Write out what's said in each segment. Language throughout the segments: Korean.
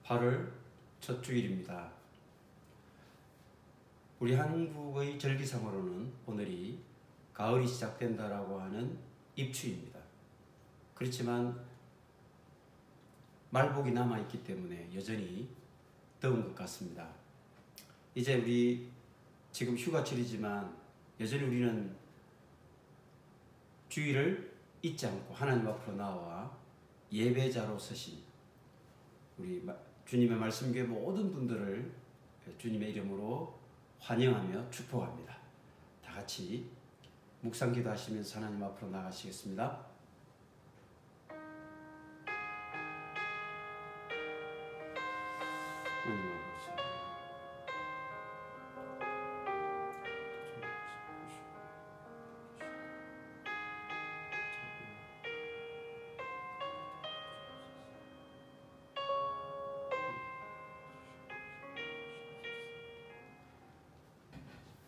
8월 첫 주일입니다. 우리 한국의 절기상으로는 오늘이 가을이 시작된다라고 하는 입추입니다. 그렇지만 말복이 남아있기 때문에 여전히 더운 것 같습니다. 이제 우리 지금 휴가철이지만 여전히 우리는 주일을 잊지 않고 하나님 앞으로 나와 예배자로 서신 우리 주님의 말씀교회 모든 분들을 주님의 이름으로 환영하며 축복합니다. 다 같이 묵상기도 하시면서 하나님 앞으로 나가시겠습니다.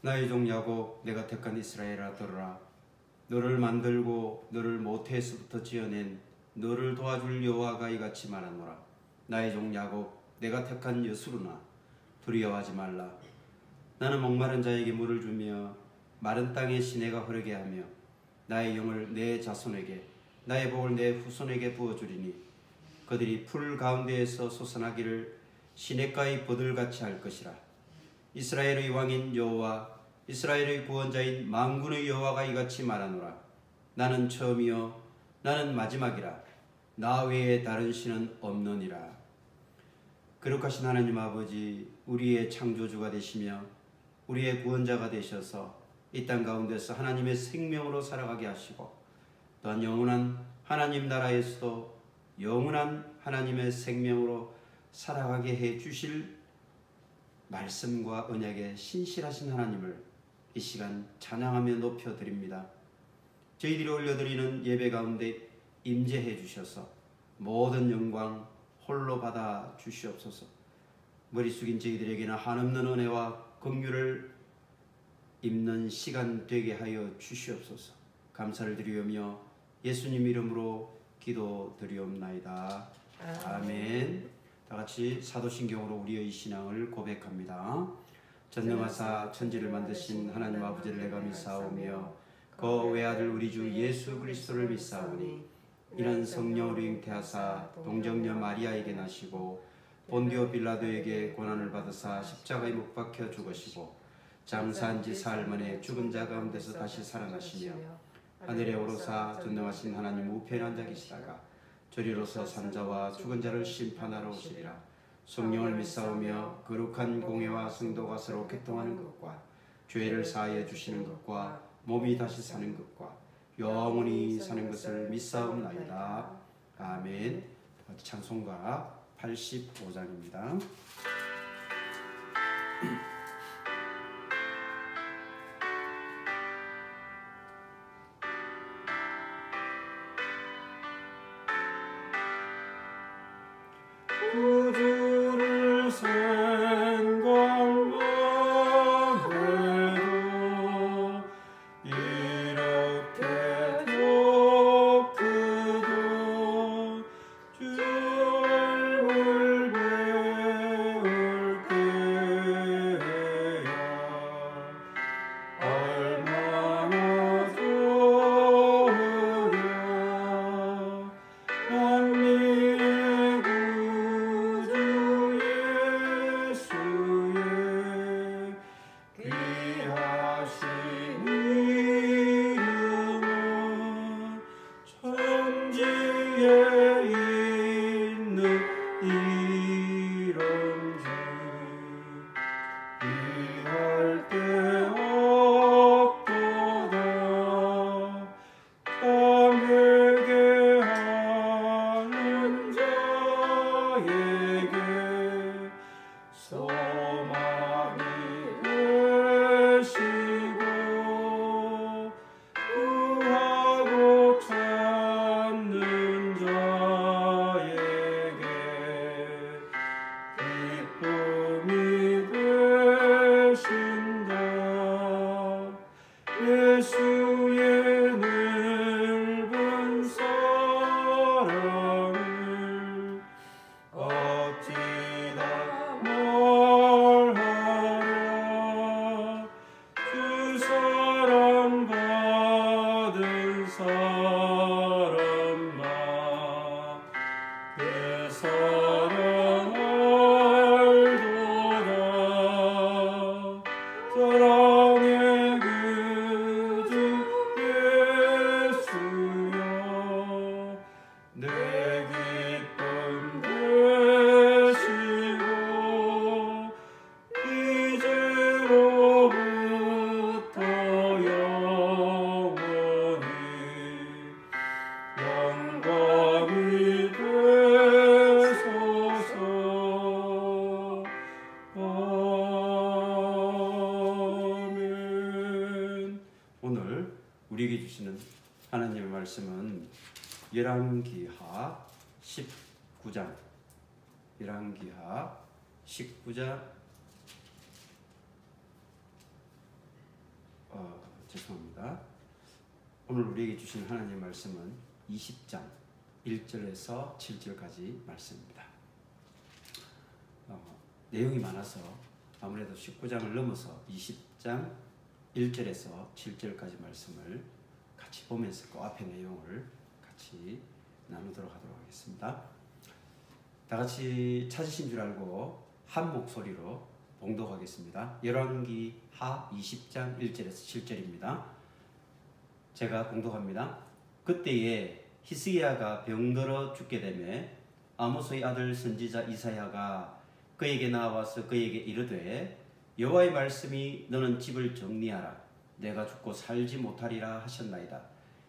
나의 종 야곱, 내가 택한 이스라엘아 들으라. 너를 만들고 너를 모태에서부터 지어낸 너를 도와줄 여호와가 이같이 말하노라. 나의 종 야곱, 내가 택한 여수르나 두려워하지 말라. 나는 목마른 자에게 물을 주며 마른 땅에 시내가 흐르게 하며 나의 영을 내 자손에게 나의 복을 내 후손에게 부어주리니 그들이 풀 가운데에서 솟아나기를 시냇가의 버들같이 할 것이라. 이스라엘의 왕인 여호와 이스라엘의 구원자인 만군의 여호와가 이같이 말하노라. 나는 처음이요 나는 마지막이라. 나 외에 다른 신은 없느니라. 거룩하신 하나님 아버지, 우리의 창조주가 되시며 우리의 구원자가 되셔서 이 땅 가운데서 하나님의 생명으로 살아가게 하시고 또한 영원한 하나님 나라에서도 영원한 하나님의 생명으로 살아가게 해 주실 말씀과 언약에 신실하신 하나님을 이 시간 찬양하며 높여드립니다. 저희들이 올려드리는 예배 가운데 임재해 주셔서 모든 영광 홀로 받아 주시옵소서. 머리 숙인 저희들에게는 한없는 은혜와 긍휼을 입는 시간 되게 하여 주시옵소서. 감사를 드리오며 예수님 이름으로 기도드리옵나이다. 아멘. 다같이 사도신경으로 우리의 신앙을 고백합니다. 전능하사 천지를 만드신 하나님 아버지를 내가 믿사오며 그 외아들 우리 주 예수 그리스도를 믿사오니 이는 성령으로 잉태하사 동정녀 마리아에게 나시고 본디오 빌라도에게 고난을 받으사 십자가에 못 박혀 죽으시고 장사한 지 사흘 만에 죽은 자 가운데서 다시 살아나시며 하늘에 오르사 전능하신 하나님 우편에 앉아 계시다가 저리로서 산자와 죽은 자를 심판하러 오시리라. 성령을 믿사오며 거룩한 공회와 성도가 서로 개통하는 것과 죄를 사하여 주시는 것과 몸이 다시 사는 것과 영원히 사는 것을 믿사옵나이다. 아멘. 찬송가 85장입니다. 구주를 생각만 해도 이렇게도 크도 주를 배울 말씀은 열왕기하 19장, 열왕기하 19장, 죄송합니다. 오늘 우리에게 주신 하나님의 말씀은 20장 1절에서 7절까지 말씀입니다. 내용이 많아서 아무래도 19장을 넘어서 20장 1절에서 7절까지 말씀을 같이 보면서 그 앞의 내용을 같이 나누도록 하도록 하겠습니다. 다 같이 찾으신 줄 알고 한 목소리로 봉독하겠습니다. 열왕기하 20장 1절에서 7절입니다. 제가 봉독합니다. 그때에 히스기야가 병들어 죽게 되매 아모스의 아들 선지자 이사야가 그에게 나와서 그에게 이르되 여호와의 말씀이 너는 집을 정리하라 내가 죽고 살지 못하리라 하셨나이다.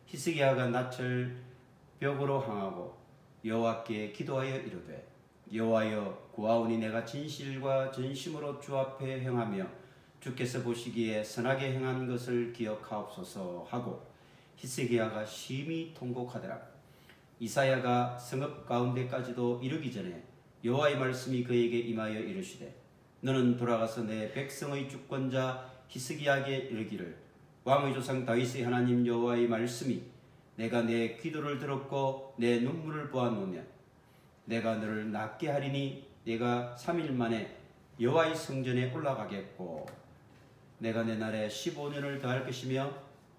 히스기야가 낯을 벽으로 향하고 여호와께 기도하여 이르되 여호와여 구하오니 내가 진실과 전심으로 주 앞에 행하며 주께서 보시기에 선하게 행한 것을 기억하옵소서 하고 히스기야가 심히 통곡하더라. 이사야가 성읍 가운데까지도 이르기 전에 여호와의 말씀이 그에게 임하여 이르시되 너는 돌아가서 내 백성의 주권자 히스기야에게 이르기를 왕의 조상 다윗의 하나님 여호와의 말씀이 내가 내 기도를 들었고 내 눈물을 보았노며 내가 너를 낫게 하리니 내가 3일 만에 여호와의 성전에 올라가겠고 내가 내 날에 15년을 더할 것이며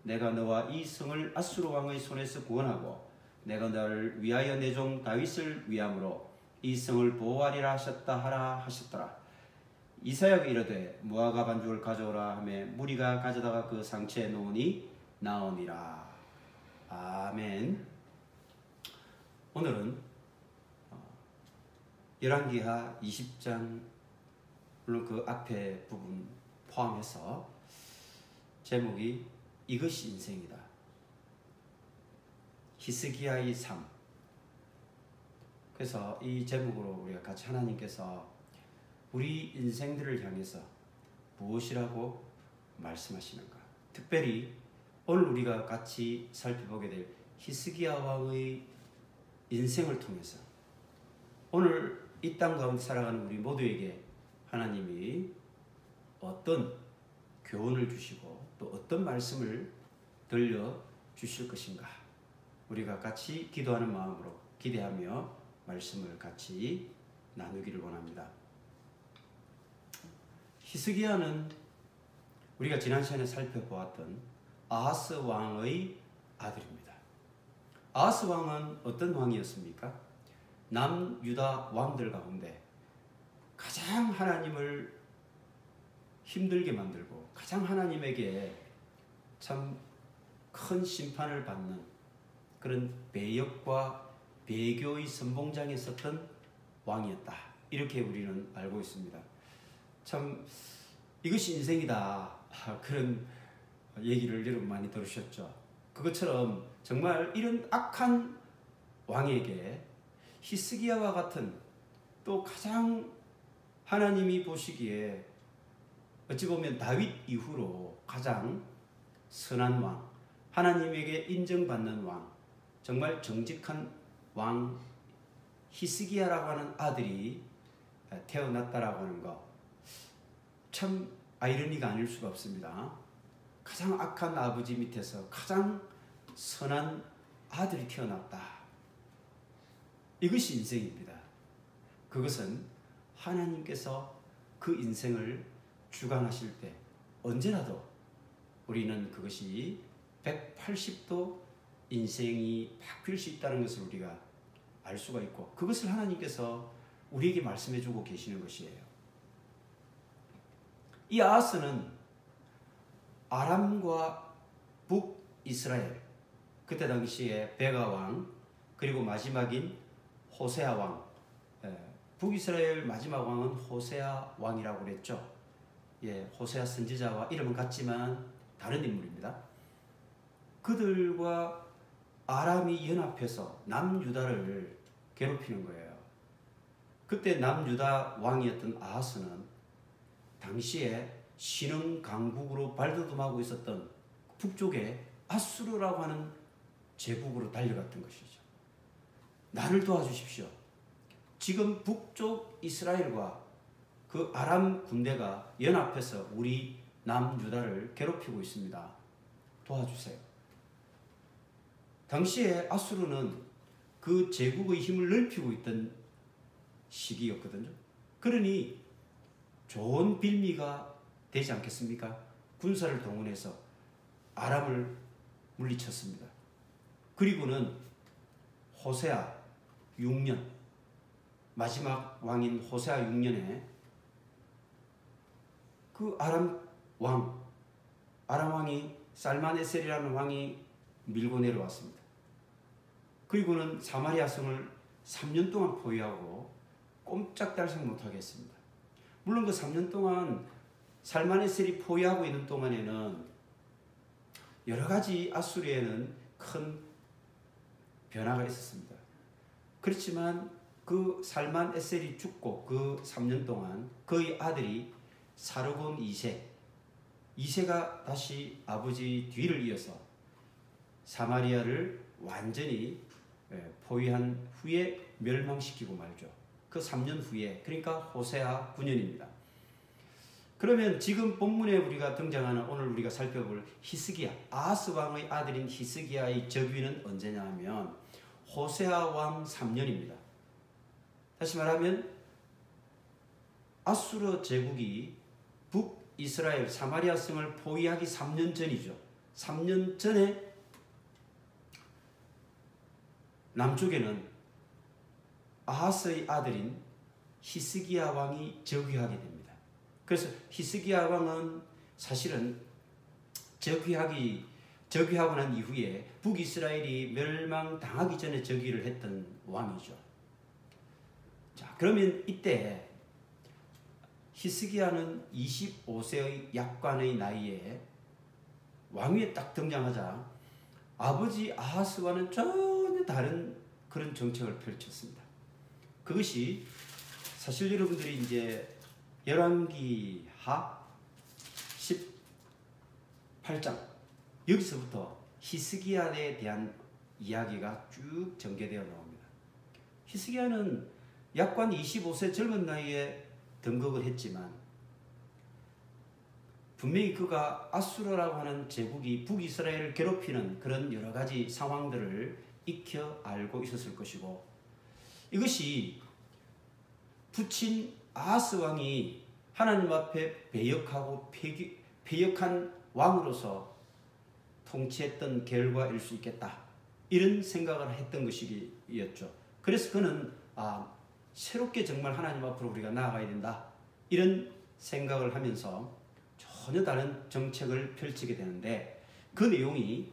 내가 너와 이 성을 아수르 왕의 손에서 구원하고 내가 너를 위하여 내 종 다윗을 위함으로 이 성을 보호하리라 하셨다 하라 하셨더라. 이사야가 이르되 무화과 반죽을 가져오라 하매 무리가 가져다가 그 상처에 놓으니 나오니라. 아멘. 오늘은 열왕기하 20장 물론 그 앞에 부분 포함해서 제목이 이것이 인생이다. 히스기야의 삶. 그래서 이 제목으로 우리가 같이 하나님께서 우리 인생들을 향해서 무엇이라고 말씀하시는가. 특별히 오늘 우리가 같이 살펴보게 될 히스기야 왕의 인생을 통해서 오늘 이 땅 가운데 살아가는 우리 모두에게 하나님이 어떤 교훈을 주시고 또 어떤 말씀을 들려주실 것인가. 우리가 같이 기도하는 마음으로 기대하며 말씀을 같이 나누기를 원합니다. 히스기야는 우리가 지난 시간에 살펴보았던 아하스 왕의 아들입니다. 아하스 왕은 어떤 왕이었습니까? 남유다 왕들 가운데 가장 하나님을 힘들게 만들고 가장 하나님에게 참 큰 심판을 받는 그런 배역과 배교의 선봉장에 섰던 왕이었다. 이렇게 우리는 알고 있습니다. 참 이것이 인생이다. 그런 얘기를 여러분 많이 들으셨죠. 그것처럼 정말 이런 악한 왕에게 히스기야와 같은 또 가장 하나님이 보시기에 어찌 보면 다윗 이후로 가장 선한 왕, 하나님에게 인정받는 왕, 정말 정직한 왕 히스기야라고 하는 아들이 태어났다라고 하는 것, 참 아이러니가 아닐 수가 없습니다. 가장 악한 아버지 밑에서 가장 선한 아들이 태어났다. 이것이 인생입니다. 그것은 하나님께서 그 인생을 주관하실 때 언제라도 우리는 그것이 180도 인생이 바뀔 수 있다는 것을 우리가 알 수가 있고 그것을 하나님께서 우리에게 말씀해 주고 계시는 것이에요. 이 아하스는 아람과 북이스라엘, 그때 당시에 베가 왕, 그리고 마지막인 호세아 왕, 북이스라엘 마지막 왕은 호세아 왕이라고 그랬죠. 호세아 선지자와 이름은 같지만 다른 인물입니다. 그들과 아람이 연합해서 남유다를 괴롭히는 거예요. 그때 남유다 왕이었던 아하스는 당시에 신흥 강국으로 발돋움하고 있었던 북쪽에 아수르라고 하는 제국으로 달려갔던 것이죠. 나를 도와주십시오. 지금 북쪽 이스라엘과 그 아람 군대가 연합해서 우리 남유다를 괴롭히고 있습니다. 도와주세요. 당시에 아수르는 그 제국의 힘을 넓히고 있던 시기였거든요. 그러니 좋은 빌미가 되지 않겠습니까? 군사를 동원해서 아람을 물리쳤습니다. 그리고는 호세아 6년, 마지막 왕인 호세아 6년에 그 아람 왕이 살만에셀이라는 왕이 밀고 내려왔습니다. 그리고는 사마리아 성을 3년 동안 포위하고 꼼짝달싹 못하게 했습니다. 물론 그 3년 동안 살만에셀이 포위하고 있는 동안에는 여러 가지 아수르에는 큰 변화가 있었습니다. 그렇지만 그 살만에셀이 죽고 그 3년 동안 그의 아들이 사르곤 2세가 다시 아버지 뒤를 이어서 사마리아를 완전히 포위한 후에 멸망시키고 말죠. 그 3년 후에, 그러니까 호세아 9년입니다. 그러면 지금 본문에 우리가 등장하는 오늘 우리가 살펴볼 히스기야, 아하스 왕의 아들인 히스기야의 즉위는 언제냐 하면 호세아 왕 3년입니다. 다시 말하면 아수르 제국이 북이스라엘 사마리아 성을 포위하기 3년 전이죠. 3년 전에 남쪽에는 아하스의 아들인 히스기야 왕이 즉위하게 됩니다. 그래서 히스기야 왕은 사실은 즉위하고 난 이후에 북이스라엘이 멸망당하기 전에 즉위를 했던 왕이죠. 자, 그러면 이때 히스기야는 25세의 약관의 나이에 왕위에 딱 등장하자 아버지 아하스와는 전혀 다른 그런 정책을 펼쳤습니다. 그것이 사실 여러분들이 이제 열왕기하 18장 여기서부터 히스기야에 대한 이야기가 쭉 전개되어 나옵니다. 히스기야는 약관 25세 젊은 나이에 등극을 했지만 분명히 그가 아수르라고 하는 제국이 북이스라엘을 괴롭히는 그런 여러 가지 상황들을 익혀 알고 있었을 것이고, 이것이 부친 아하스 왕이 하나님 앞에 배역하고 패역한 왕으로서 통치했던 결과일 수 있겠다, 이런 생각을 했던 것이었죠. 그래서 그는 새롭게 정말 하나님 앞으로 우리가 나아가야 된다, 이런 생각을 하면서 전혀 다른 정책을 펼치게 되는데, 그 내용이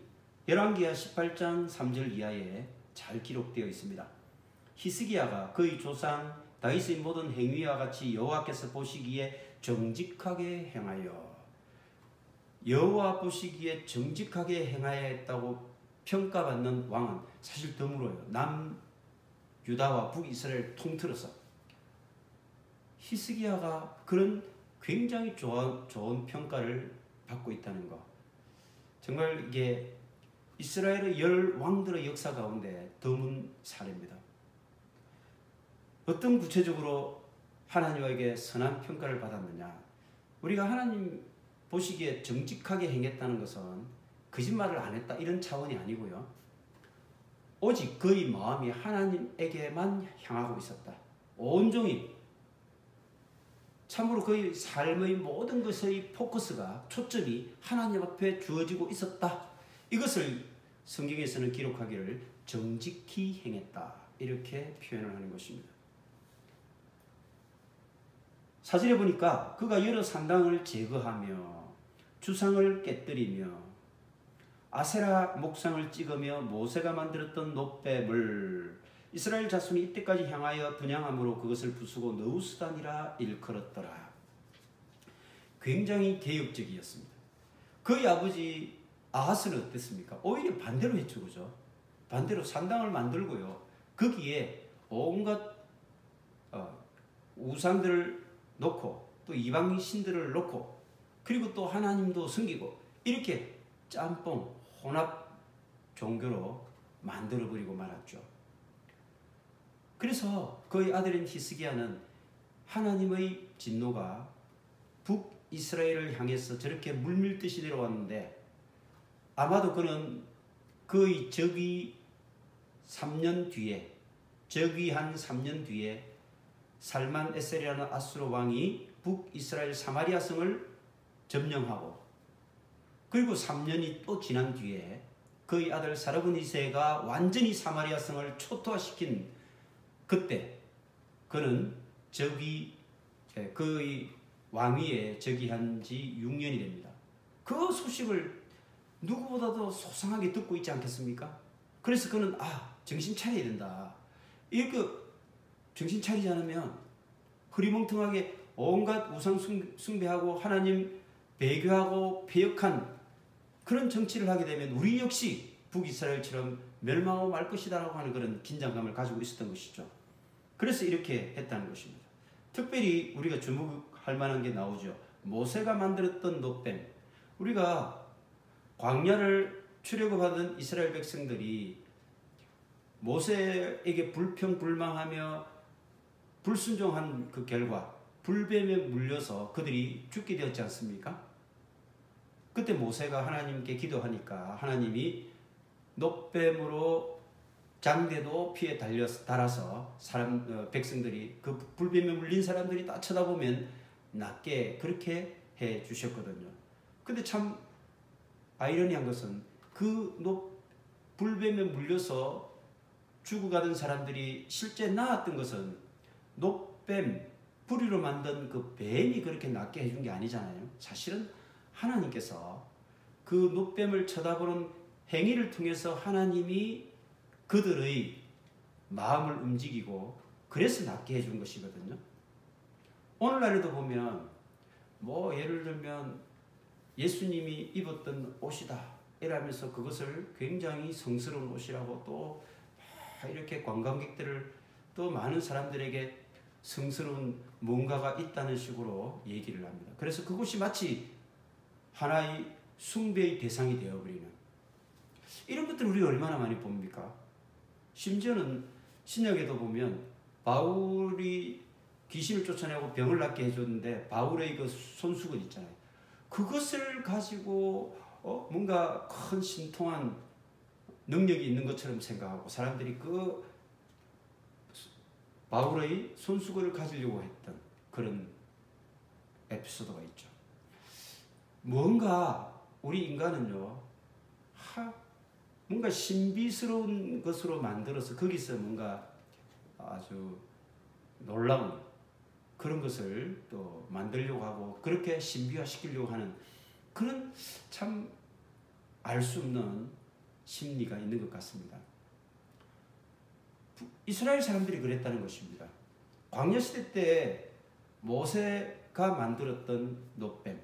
열왕기하 18장 3절 이하에 잘 기록되어 있습니다. 히스기야가 그의 조상 다윗의 모든 행위와 같이 여호와께서 보시기에 정직하게 행하여, 여호와 보시기에 정직하게 행하여 했다고 평가받는 왕은 사실 드물어요. 남유다와 북이스라엘 통틀어서 히스기야가 그런 굉장히 좋은 평가를 받고 있다는 것, 정말 이게 이스라엘의 10왕들의 역사 가운데 드문 사례입니다. 어떤 구체적으로 하나님에게 선한 평가를 받았느냐, 우리가 하나님 보시기에 정직하게 행했다는 것은 거짓말을 안 했다, 이런 차원이 아니고요, 오직 그의 마음이 하나님에게만 향하고 있었다. 온종일 참으로 그의 삶의 모든 것의 포커스가, 초점이 하나님 앞에 주어지고 있었다. 이것을 성경에서는 기록하기를 정직히 행했다, 이렇게 표현을 하는 것입니다. 사진에 보니까 그가 여러 산당을 제거하며 주상을 깨뜨리며 아세라 목상을 찍으며 모세가 만들었던 놋뱀을 이스라엘 자손이 이때까지 향하여 분향함으로 그것을 부수고 느우스단이라 일컬었더라. 굉장히 개혁적이었습니다. 그의 아버지 아하스는 어땠습니까? 오히려 반대로 했죠, 그죠? 반대로 산당을 만들고요, 거기에 온갖 우상들을 놓고 또 이방 신들을 놓고 그리고 또 하나님도 섬기고, 이렇게 짬뽕 혼합 종교로 만들어버리고 말았죠. 그래서 그의 아들인 히스기야는 하나님의 진노가 북이스라엘을 향해서 저렇게 물밀듯이 내려왔는데, 아마도 그는 그의 즉위한 3년 뒤에 살만 에셀이라는 아수르 왕이 북이스라엘 사마리아 성을 점령하고, 그리고 3년이 또 지난 뒤에 그의 아들 사르곤 2세가 완전히 사마리아 성을 초토화시킨 그때 그는 그의 왕위에 즉위한 지 6년이 됩니다. 그 소식을 누구보다도 소상하게 듣고 있지 않겠습니까? 그래서 그는 정신 차려야 된다. 이렇게 정신 차리지 않으면 흐리멍텅하게 온갖 우상 숭배하고 하나님 배교하고 폐역한 그런 정치를 하게 되면 우리 역시 북이스라엘처럼 멸망하고 말 것이다라고 하는 그런 긴장감을 가지고 있었던 것이죠. 그래서 이렇게 했다는 것입니다. 특별히 우리가 주목할 만한 게 나오죠. 모세가 만들었던 놋뱀. 우리가 광야를 출애굽하던 이스라엘 백성들이 모세에게 불평불망하며 불순종한 그 결과 불뱀에 물려서 그들이 죽게 되었지 않습니까? 그때 모세가 하나님께 기도하니까 하나님이 놋뱀으로 장대도 피에 달아서 백성들이 그 불뱀에 물린 사람들이 딱 쳐다보면 낫게 그렇게 해 주셨거든요. 근데 참 아이러니한 것은 그 불뱀에 물려서 죽어가던 사람들이 실제 나았던 것은 놋뱀, 뿌리로 만든 그 뱀이 그렇게 낫게 해준 게 아니잖아요. 사실은 하나님께서 그 놋뱀을 쳐다보는 행위를 통해서 하나님이 그들의 마음을 움직이고 그래서 낫게 해준 것이거든요. 오늘날에도 보면 예를 들면 예수님이 입었던 옷이다 이라면서 그것을 굉장히 성스러운 옷이라고 또 이렇게 관광객들을 또 많은 사람들에게 성스러운 뭔가가 있다는 식으로 얘기를 합니다. 그래서 그것이 마치 하나의 숭배의 대상이 되어버리는 이런 것들을 우리가 얼마나 많이 봅니까? 심지어는 신약에도 보면 바울이 귀신을 쫓아내고 병을 낫게 해줬는데 바울의 그 손수건 있잖아요. 그것을 가지고 뭔가 큰 신통한 능력이 있는 것처럼 생각하고 사람들이 그 바울의 손수건을 가지려고 했던 그런 에피소드가 있죠. 뭔가 우리 인간은요, 뭔가 신비스러운 것으로 만들어서 거기서 뭔가 아주 놀라운 그런 것을 또 만들려고 하고 그렇게 신비화시키려고 하는 그런 참 알 수 없는 심리가 있는 것 같습니다. 이스라엘 사람들이 그랬다는 것입니다. 광야시대 때 모세가 만들었던 놋뱀,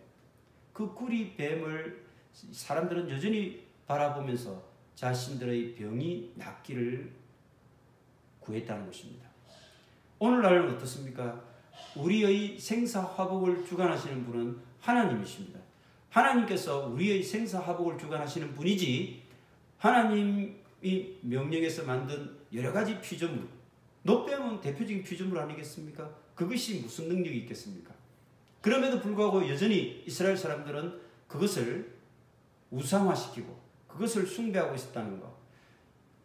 그 구리뱀을 사람들은 여전히 바라보면서 자신들의 병이 낫기를 구했다는 것입니다. 오늘날은 어떻습니까? 우리의 생사화복을 주관하시는 분은 하나님이십니다. 하나님께서 우리의 생사화복을 주관하시는 분이지 하나님이 명령해서 만든 여러 가지 피조물, 놋뱀은 대표적인 피조물 아니겠습니까? 그것이 무슨 능력이 있겠습니까? 그럼에도 불구하고 여전히 이스라엘 사람들은 그것을 우상화시키고 그것을 숭배하고 있었다는 것.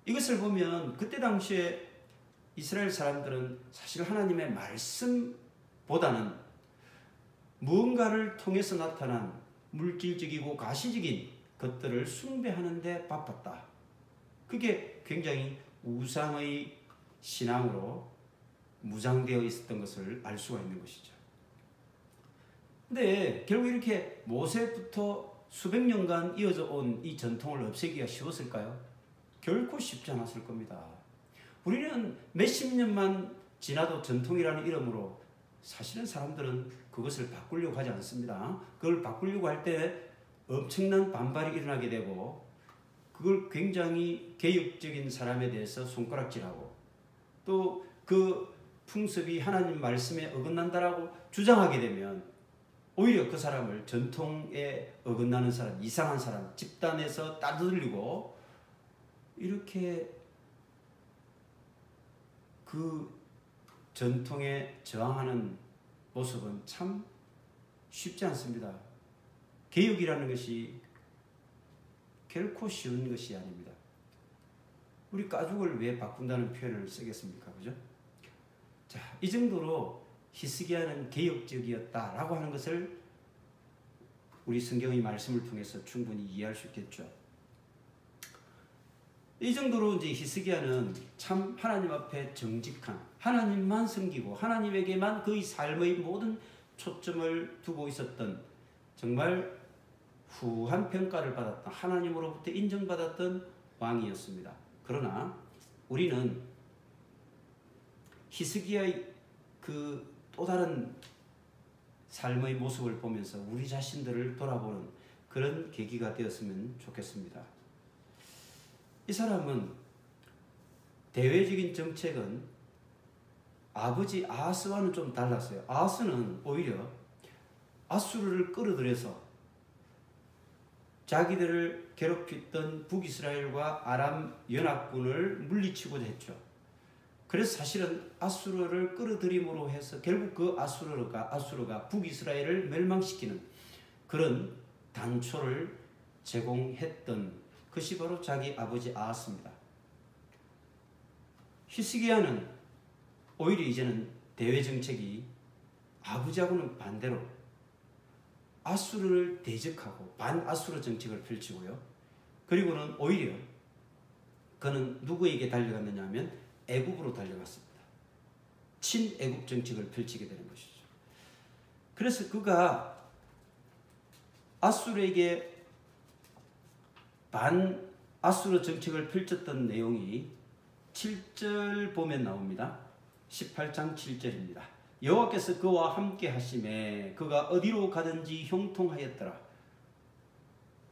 이것을 보면 그때 당시에 이스라엘 사람들은 사실 하나님의 말씀보다는 무언가를 통해서 나타난 물질적이고 가시적인 것들을 숭배하는 데 바빴다. 그게 굉장히 우상의 신앙으로 무장되어 있었던 것을 알 수가 있는 것이죠. 근데 결국 이렇게 모세부터 수백 년간 이어져 온 이 전통을 없애기가 쉬웠을까요? 결코 쉽지 않았을 겁니다. 우리는 몇십 년만 지나도 전통이라는 이름으로 사실은 사람들은 그것을 바꾸려고 하지 않습니다. 그걸 바꾸려고 할 때 엄청난 반발이 일어나게 되고 그걸 굉장히 개혁적인 사람에 대해서 손가락질하고 또 그 풍습이 하나님 말씀에 어긋난다라고 주장하게 되면 오히려 그 사람을 전통에 어긋나는 사람, 이상한 사람, 집단에서 따돌리고 이렇게 그 전통에 저항하는 모습은 참 쉽지 않습니다. 개혁이라는 것이 결코 쉬운 것이 아닙니다. 우리 가죽을 왜 바꾼다는 표현을 쓰겠습니까? 그죠? 자, 이 정도로 히스기야는 개혁적이었다라고 하는 것을 우리 성경의 말씀을 통해서 충분히 이해할 수 있겠죠. 이 정도로 이제 히스기야는 참 하나님 앞에 정직한, 하나님만 섬기고 하나님에게만 그의 삶의 모든 초점을 두고 있었던, 정말 후한 평가를 받았던, 하나님으로부터 인정받았던 왕이었습니다. 그러나 우리는 히스기야의 그 또 다른 삶의 모습을 보면서 우리 자신들을 돌아보는 그런 계기가 되었으면 좋겠습니다. 이 사람은 대외적인 정책은 아버지 아하스와는 좀 달랐어요. 아하스는 오히려 아수르를 끌어들여서 자기들을 괴롭혔던 북이스라엘과 아람 연합군을 물리치고자 했죠. 그래서 사실은 아수르를 끌어들임으로 해서 결국 그 아수르가 북이스라엘을 멸망시키는 그런 단초를 제공했던 것이 바로 자기 아버지 아하스입니다. 히스기야는 오히려 이제는 대외 정책이 아버지하고는 반대로 아수르를 대적하고 반아수르 정책을 펼치고요. 그리고는 오히려 그는 누구에게 달려갔느냐 하면 애굽으로 달려갔습니다. 친애굽 정책을 펼치게 되는 것이죠. 그래서 그가 아수르에게 반아수르 정책을 펼쳤던 내용이 7절 보면 나옵니다. 18장 7절입니다. 여호와께서 그와 함께 하심에 그가 어디로 가든지 형통하였더라.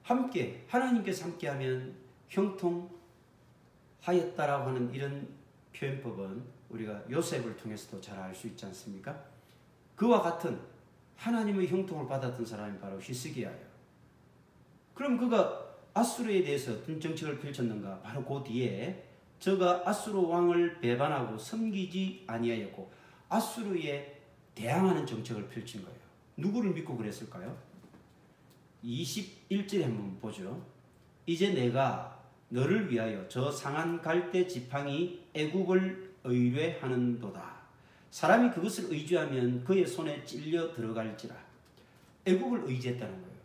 함께, 하나님께서 함께하면 형통하였다라고 하는 이런 표현법은 우리가 요셉을 통해서도 잘 알 수 있지 않습니까? 그와 같은 하나님의 형통을 받았던 사람이 바로 히스기야예요. 그럼 그가 아수르에 대해서 어떤 정책을 펼쳤는가? 바로 그 뒤에 저가 아수르 왕을 배반하고 섬기지 아니하였고 아수르에 대항하는 정책을 펼친 거예요. 누구를 믿고 그랬을까요? 21절에 한번 보죠. 이제 내가 너를 위하여 저 상한 갈대 지팡이 애굽을 의뢰하는도다. 사람이 그것을 의지하면 그의 손에 찔려 들어갈지라. 애굽을 의지했다는 거예요.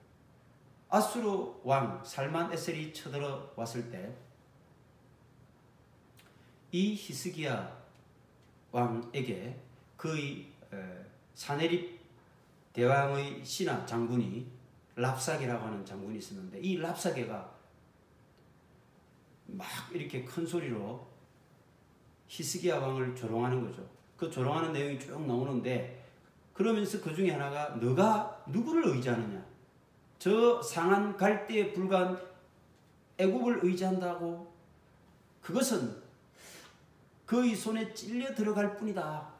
아수르 왕 살만 에셀이 쳐들어왔을 때 이 히스기야 왕에게 그의 사네립 대왕의 신하 장군이 랍사게라고 하는 장군이 있었는데 이 랍사게가 막 이렇게 큰 소리로 히스기야 왕을 조롱하는 거죠. 그 조롱하는 내용이 쭉 나오는데 그러면서 그 중에 하나가 너가 누구를 의지하느냐? 저 상한 갈대에 불과한 애굽을 의지한다고? 그것은 그의 손에 찔려 들어갈 뿐이다.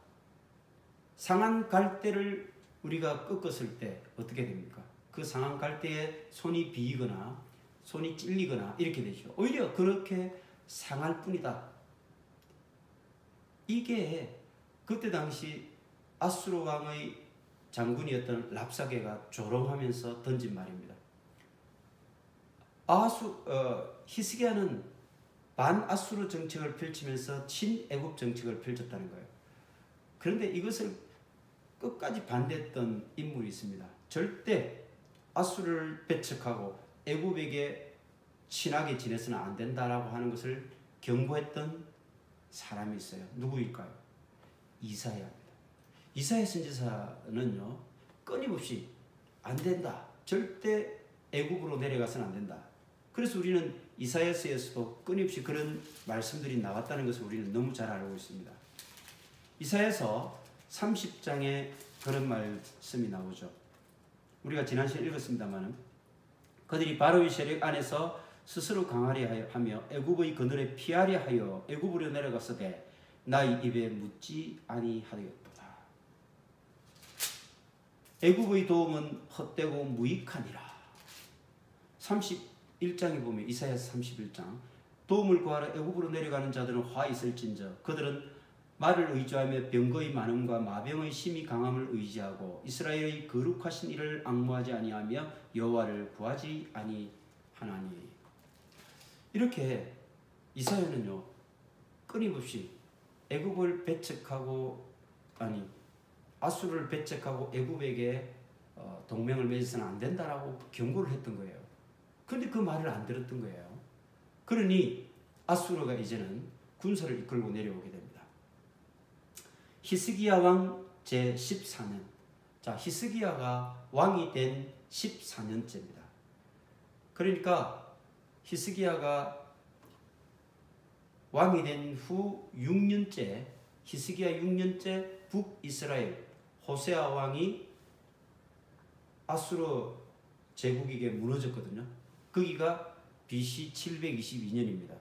상한 갈대를 우리가 꺾었을 때 어떻게 됩니까? 그 상한 갈대에 손이 비이거나 손이 찔리거나 이렇게 되죠. 오히려 그렇게 상할 뿐이다. 이게 그때 당시 아수르 왕의 장군이었던 랍사게가 조롱하면서 던진 말입니다. 히스기야는 반아수르 정책을 펼치면서 친애굽 정책을 펼쳤다는 거예요. 그런데 이것을 끝까지 반대했던 인물이 있습니다. 절대 아수르를 배척하고 애굽에게 친하게 지내서는 안 된다라고 하는 것을 경고했던 사람이 있어요. 누구일까요? 이사야입니다. 이사야 선지자는요, 끊임없이 안 된다. 절대 애굽으로 내려가서는 안 된다. 그래서 우리는 이사야서에서도 끊임없이 그런 말씀들이 나왔다는 것을 우리는 너무 잘 알고 있습니다. 이사야서 30장에 그런 말씀이 나오죠. 우리가 지난 시간에 읽었습니다만 그들이 바로의 세력 안에서 스스로 강하려 하며 애굽의 그늘에 피하려 하여 애굽으로 내려갔으되 나의 입에 묻지 아니하였도다. 애굽의 도움은 헛되고 무익하니라. 31장에 보면 이사야서 31장 도움을 구하러 애굽으로 내려가는 자들은 화 있을진저 그들은 말을 의지하며 병거의 많음과 마병의 심히 강함을 의지하고 이스라엘의 거룩하신 이를 앙무하지 아니하며 여호와를 구하지 아니하나니. 이렇게 이사야는요 끊임없이 애굽을 배척하고 아수르를 배척하고 애굽에게 동맹을 맺어서는 안 된다라고 경고를 했던 거예요. 그런데 그 말을 안 들었던 거예요. 그러니 아수르가 이제는 군사를 이끌고 내려오게 됩니다. 히스기야 왕 제14년. 자, 히스기야가 왕이 된 14년째입니다. 그러니까 히스기야가 왕이 된 후 6년째, 히스기야 6년째 북이스라엘 호세아 왕이 아수르 제국에게 무너졌거든요. 거기가 BC 722년입니다.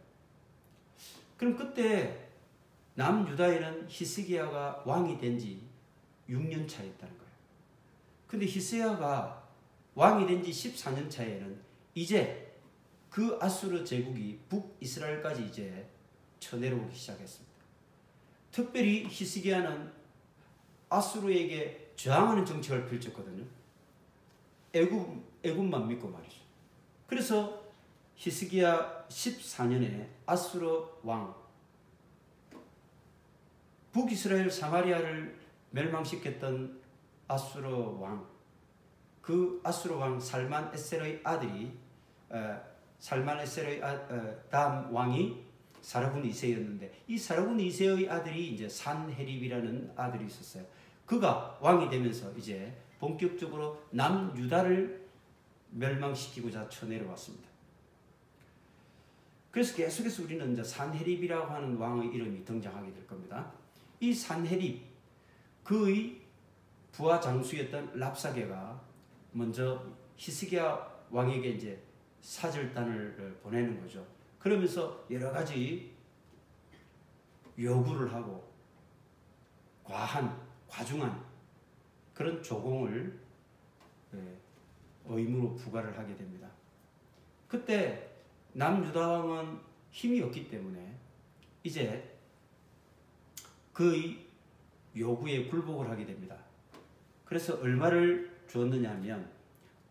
그럼 그때 남유다에는 히스기야가 왕이 된 지 6년 차였다는 거예요. 근데 히스기야가 왕이 된 지 14년 차에는 이제 그 아수르 제국이 북이스라엘까지 이제 쳐내려오기 시작했습니다. 특별히 히스기야는 아수르에게 저항하는 정책을 펼쳤거든요. 애굽만 믿고 말이죠. 그래서 히스기야 14년에 아수르 왕 북이스라엘 사마리아를 멸망시켰던 아수르 왕, 그 아수르 왕 살만 에셀의 아들이 살만 에셀의 다음 왕이 사르군 2세였는데 이 사르군 2세의 아들이 이제 산헤립이라는 아들이 있었어요. 그가 왕이 되면서 이제 본격적으로 남유다를 멸망시키고자 쳐내려왔습니다. 그래서 계속해서 우리는 이제 산헤립이라고 하는 왕의 이름이 등장하게 될 겁니다. 이 산헤립, 그의 부하 장수였던 랍사게가 먼저 히스기야 왕에게 이제 사절단을 보내는 거죠. 그러면서 여러 가지 요구를 하고 과중한 그런 조공을 의무로 부과를 하게 됩니다. 그때 남유다 왕은 힘이 없기 때문에 이제 그의 요구에 굴복을 하게 됩니다. 그래서 얼마를 주었느냐 하면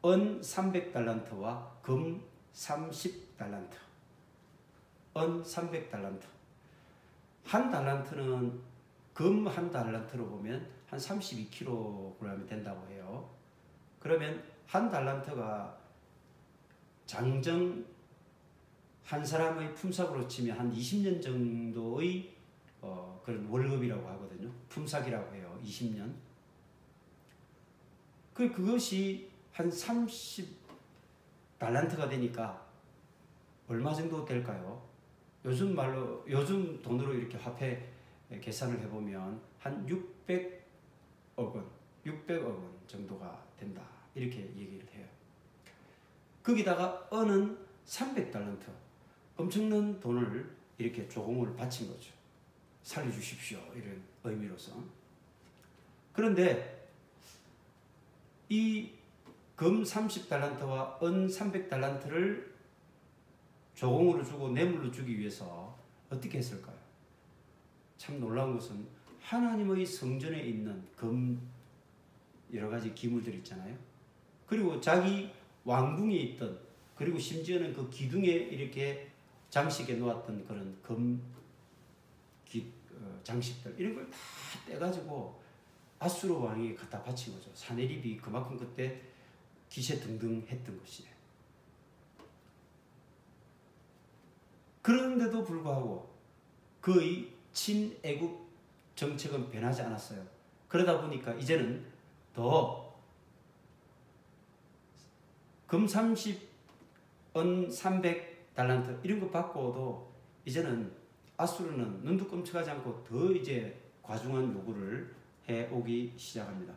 은 300달란트와 금 30달란트. 은 300달란트. 한 달란트는 금 한 달란트로 보면 한 32kg이 된다고 해요. 그러면 한 달란트가 장정 한 사람의 품삯으로 치면 한 20년 정도의 그런 월급이라고 하거든요. 품삯이라고 해요. 20년. 그것이 한 30달란트가 되니까 얼마 정도 될까요? 요즘 돈으로 이렇게 화폐 계산을 해보면 한 600억 원 정도가 된다. 이렇게 얘기를 해요. 거기다가 은은 300달란트. 엄청난 돈을 이렇게 조공을 바친 거죠. 살려주십시오. 이런 의미로서. 그런데 이 금 30달란트와 은 300달란트를 조공으로 주고 뇌물로 주기 위해서 어떻게 했을까요? 참 놀라운 것은 하나님의 성전에 있는 금 여러 가지 기물들 있잖아요. 그리고 자기 왕궁에 있던, 그리고 심지어는 그 기둥에 이렇게 장식해 놓았던 그런 금 장식들, 이런 걸 다 떼가지고 아수르 왕이 갖다 바친 거죠. 산헤립이 그만큼 그때 기세등등했던 것이에요. 그런데도 불구하고 그의 친애국 정책은 변하지 않았어요. 그러다 보니까 이제는 더 금 30, 은 300달란트 이런 거 받고도 이제는 아수르는 눈도 끔찍하지 않고 더 이제 과중한 요구를 해오기 시작합니다.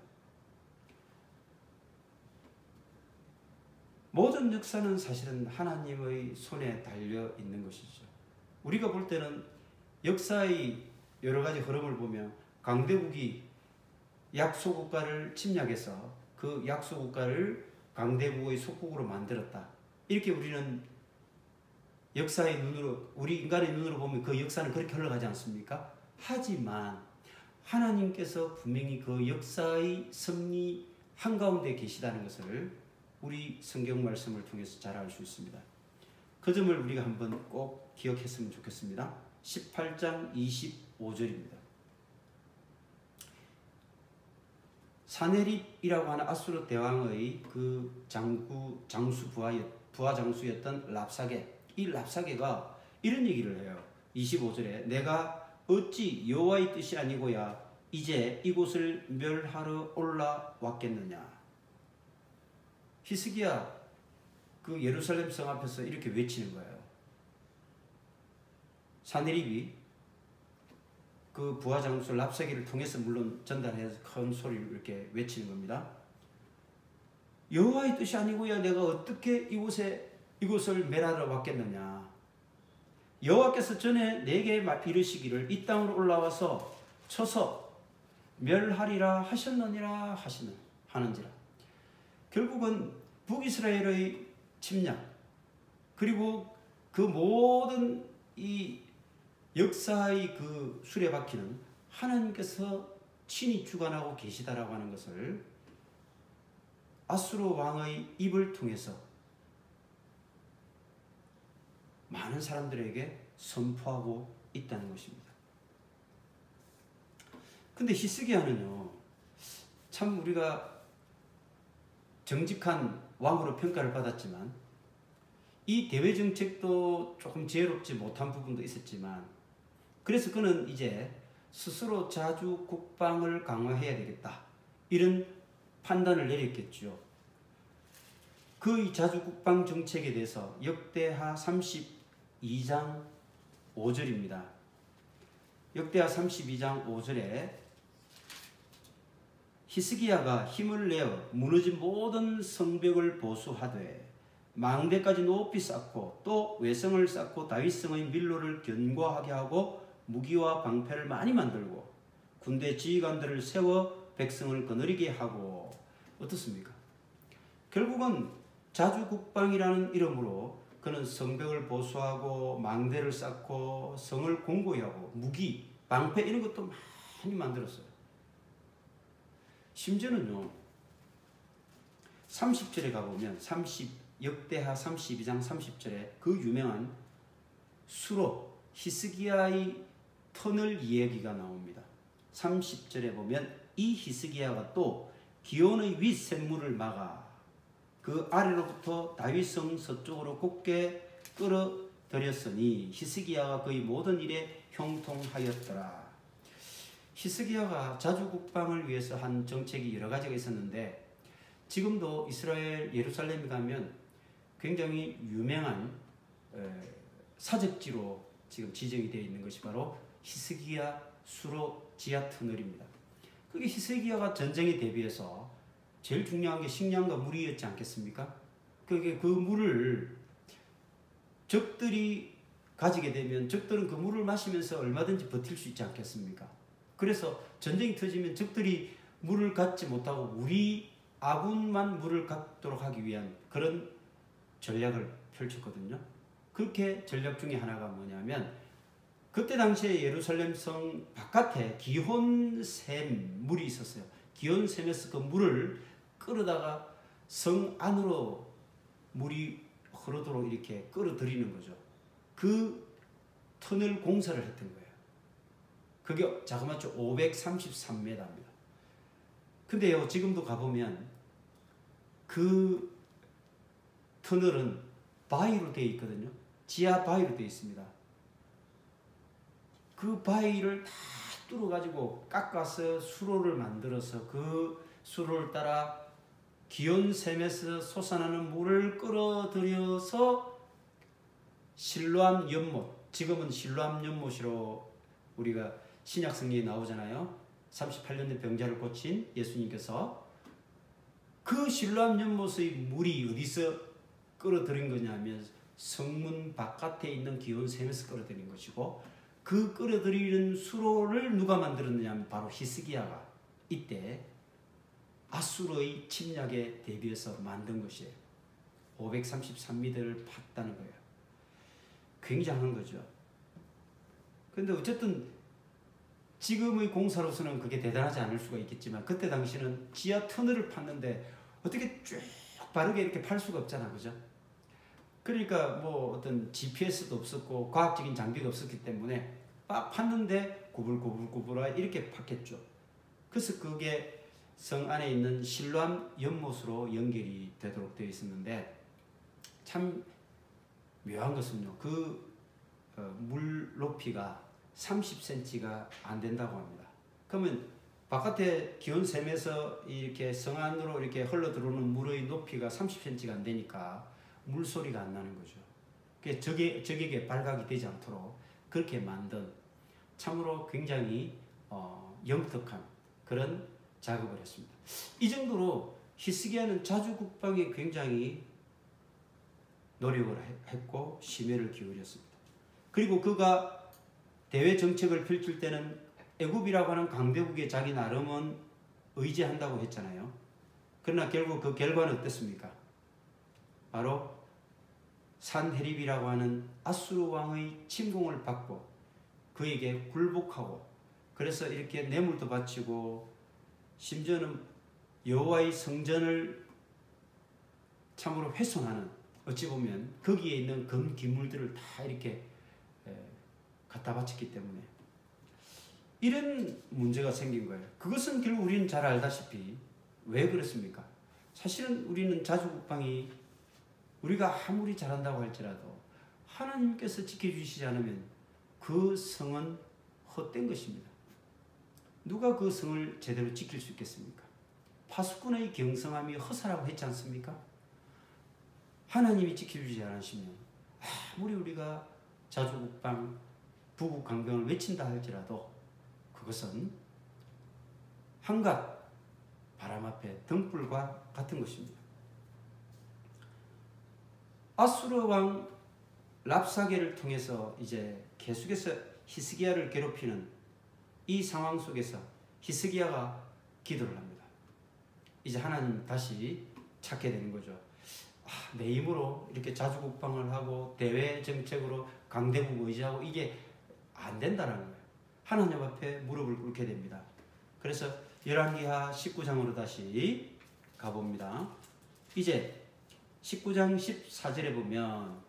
모든 역사는 사실은 하나님의 손에 달려 있는 것이죠. 우리가 볼 때는 역사의 여러 가지 흐름을 보면 강대국이 약소국가를 침략해서 그 약소국가를 강대국의 속국으로 만들었다. 이렇게 우리는 역사의 눈으로, 우리 인간의 눈으로 보면 그 역사는 그렇게 흘러가지 않습니까? 하지만 하나님께서 분명히 그 역사의 섭리 한가운데 계시다는 것을 우리 성경 말씀을 통해서 잘 알 수 있습니다. 그 점을 우리가 한번 꼭 기억했으면 좋겠습니다. 18장 25절입니다. 사네립이라고 하는 아수르 대왕의 그 장수 부하 장수였던 랍사게, 이 랍사게가 이런 얘기를 해요. 25절에 내가 어찌 여호와의 뜻이 아니고야 이제 이곳을 멸하러 올라왔겠느냐. 히스기야 그 예루살렘 성 앞에서 이렇게 외치는 거예요. 사네립이 그 부하 장수 랍사게를 통해서 물론 전달해서 큰 소리를 이렇게 외치는 겁니다. 여호와의 뜻이 아니고야 내가 어떻게 이곳을 멸하러 왔겠느냐. 여호와께서 전에 내게 이르시기를 이 땅으로 올라와서 쳐서 멸하리라 하셨느니라 하는지라. 결국은 북이스라엘의 침략 그리고 그 모든 이 역사의 그 수레바퀴는 하나님께서 친히 주관하고 계시다라고 하는 것을 아수르 왕의 입을 통해서 많은 사람들에게 선포하고 있다는 것입니다. 근데 히스기야는요, 참 우리가 정직한 왕으로 평가를 받았지만 이 대외 정책도 조금 지혜롭지 못한 부분도 있었지만 그래서 그는 이제 스스로 자주 국방을 강화해야 되겠다 이런 판단을 내렸겠죠. 그 자주 국방 정책에 대해서 역대하 32장 5절입니다. 역대하 32장 5절에 히스기야가 힘을 내어 무너진 모든 성벽을 보수하되 망대까지 높이 쌓고 또 외성을 쌓고 다윗성의 밀로를 견고하게 하고 무기와 방패를 많이 만들고 군대 지휘관들을 세워 백성을 거느리게 하고. 어떻습니까? 결국은 자주국방이라는 이름으로 그는 성벽을 보수하고 망대를 쌓고 성을 공고히 하고 무기, 방패 이런 것도 많이 만들었어요. 심지어는요 30절에 가보면 역대하 32장 30절에 그 유명한 수로 히스기야의 터널 이야기가 나옵니다. 30절에 보면 이 히스기야가 또 기온의 윗샘물을 막아 그 아래로부터 다윗성 서쪽으로 곱게 끌어들였으니 히스기야가 그의 모든 일에 형통하였더라. 히스기야가 자주국방을 위해서 한 정책이 여러 가지가 있었는데 지금도 이스라엘 예루살렘에 가면 굉장히 유명한 사적지로 지금 지정이 되어 있는 것이 바로 히스기야 수로 지하 터널입니다. 그게 히스기야가 전쟁에 대비해서 제일 중요한 게 식량과 물이었지 않겠습니까? 그게 그 물을 적들이 가지게 되면 적들은 그 물을 마시면서 얼마든지 버틸 수 있지 않겠습니까? 그래서 전쟁이 터지면 적들이 물을 갖지 못하고 우리 아군만 물을 갖도록 하기 위한 그런 전략을 펼쳤거든요. 그렇게 전략 중에 하나가 뭐냐면 그때 당시에 예루살렘 성 바깥에 기혼샘 물이 있었어요. 기혼샘에서 그 물을 끌어다가 성 안으로 물이 흐르도록 이렇게 끌어들이는 거죠. 그 터널 공사를 했던 거예요. 그게 자그마치 533m입니다. 근데요 지금도 가보면 그 터널은 바위로 되어 있거든요. 지하 바위로 되어 있습니다. 그 바위를 다 뚫어가지고 깎아서 수로를 만들어서 그 수로를 따라 기온샘에서 솟아나는 물을 끌어들여서 실로암 연못, 지금은 실로암 연못으로 우리가 신약 성경에 나오잖아요. 38년 된 병자를 고친 예수님께서 그 실로암 연못의 물이 어디서 끌어들인 거냐면 성문 바깥에 있는 기온샘에서 끌어들인 것이고 그 끌어들이는 수로를 누가 만들었느냐 하면 바로 히스기야가 이때 아수르의 침략에 대비해서 만든 것이에요. 533m를 팠다는 거예요. 굉장한 거죠. 근데 어쨌든 지금의 공사로서는 그게 대단하지 않을 수가 있겠지만 그때 당시는 지하 터널을 팠는데 어떻게 쭉 바르게 이렇게 팔 수가 없잖아, 그죠? 그러니까 뭐 어떤 GPS도 없었고 과학적인 장비가 없었기 때문에 막 팠는데 구불구불구불하 이렇게 팠겠죠. 그래서 그게 성 안에 있는 실로암 연못으로 연결이 되도록 되어 있었는데 참 묘한 것은요, 그 물 높이가 30cm가 안 된다고 합니다. 그러면 바깥에 기온 샘에서 이렇게 성 안으로 이렇게 흘러 들어오는 물의 높이가 30cm가 안 되니까 물소리가 안 나는 거죠. 적에게 발각이 되지 않도록 그렇게 만든 참으로 굉장히 영특한 그런 작업을 했습니다. 이 정도로 히스기야는 자주 국방에 굉장히 노력을 했고 심혈을 기울였습니다. 그리고 그가 대외 정책을 펼칠 때는 애굽이라고 하는 강대국에 자기 나름은 의지한다고 했잖아요. 그러나 결국 그 결과는 어땠습니까? 바로 산헤립이라고 하는 아수르 왕의 침공을 받고 그에게 굴복하고 그래서 이렇게 뇌물도 바치고 심지어는 여호와의 성전을 참으로 훼손하는, 어찌 보면 거기에 있는 금기물들을 다 이렇게 갖다 바쳤기 때문에 이런 문제가 생긴 거예요. 그것은 결국 우리는 잘 알다시피 왜 그렇습니까? 사실은 우리는 자주국방이 우리가 아무리 잘한다고 할지라도 하나님께서 지켜주시지 않으면 그 성은 헛된 것입니다. 누가 그 성을 제대로 지킬 수 있겠습니까? 파수꾼의 경성함이 허사라고 했지 않습니까? 하나님이 지켜주지 않으시면 아무리 우리가 자주국방, 부국강병을 외친다 할지라도 그것은 한갓 바람 앞에 등불과 같은 것입니다. 아수르 왕 랍사게를 통해서 이제 계속해서 히스기야를 괴롭히는 이 상황 속에서 히스기야가 기도를 합니다. 이제 하나님 다시 찾게 되는 거죠. 내 힘으로 이렇게 자주국방을 하고 대외 정책으로 강대국 의지하고 이게 안 된다는 거예요. 하나님 앞에 무릎을 꿇게 됩니다. 그래서 열왕기하 19장으로 다시 가봅니다. 이제 19장 14절에 보면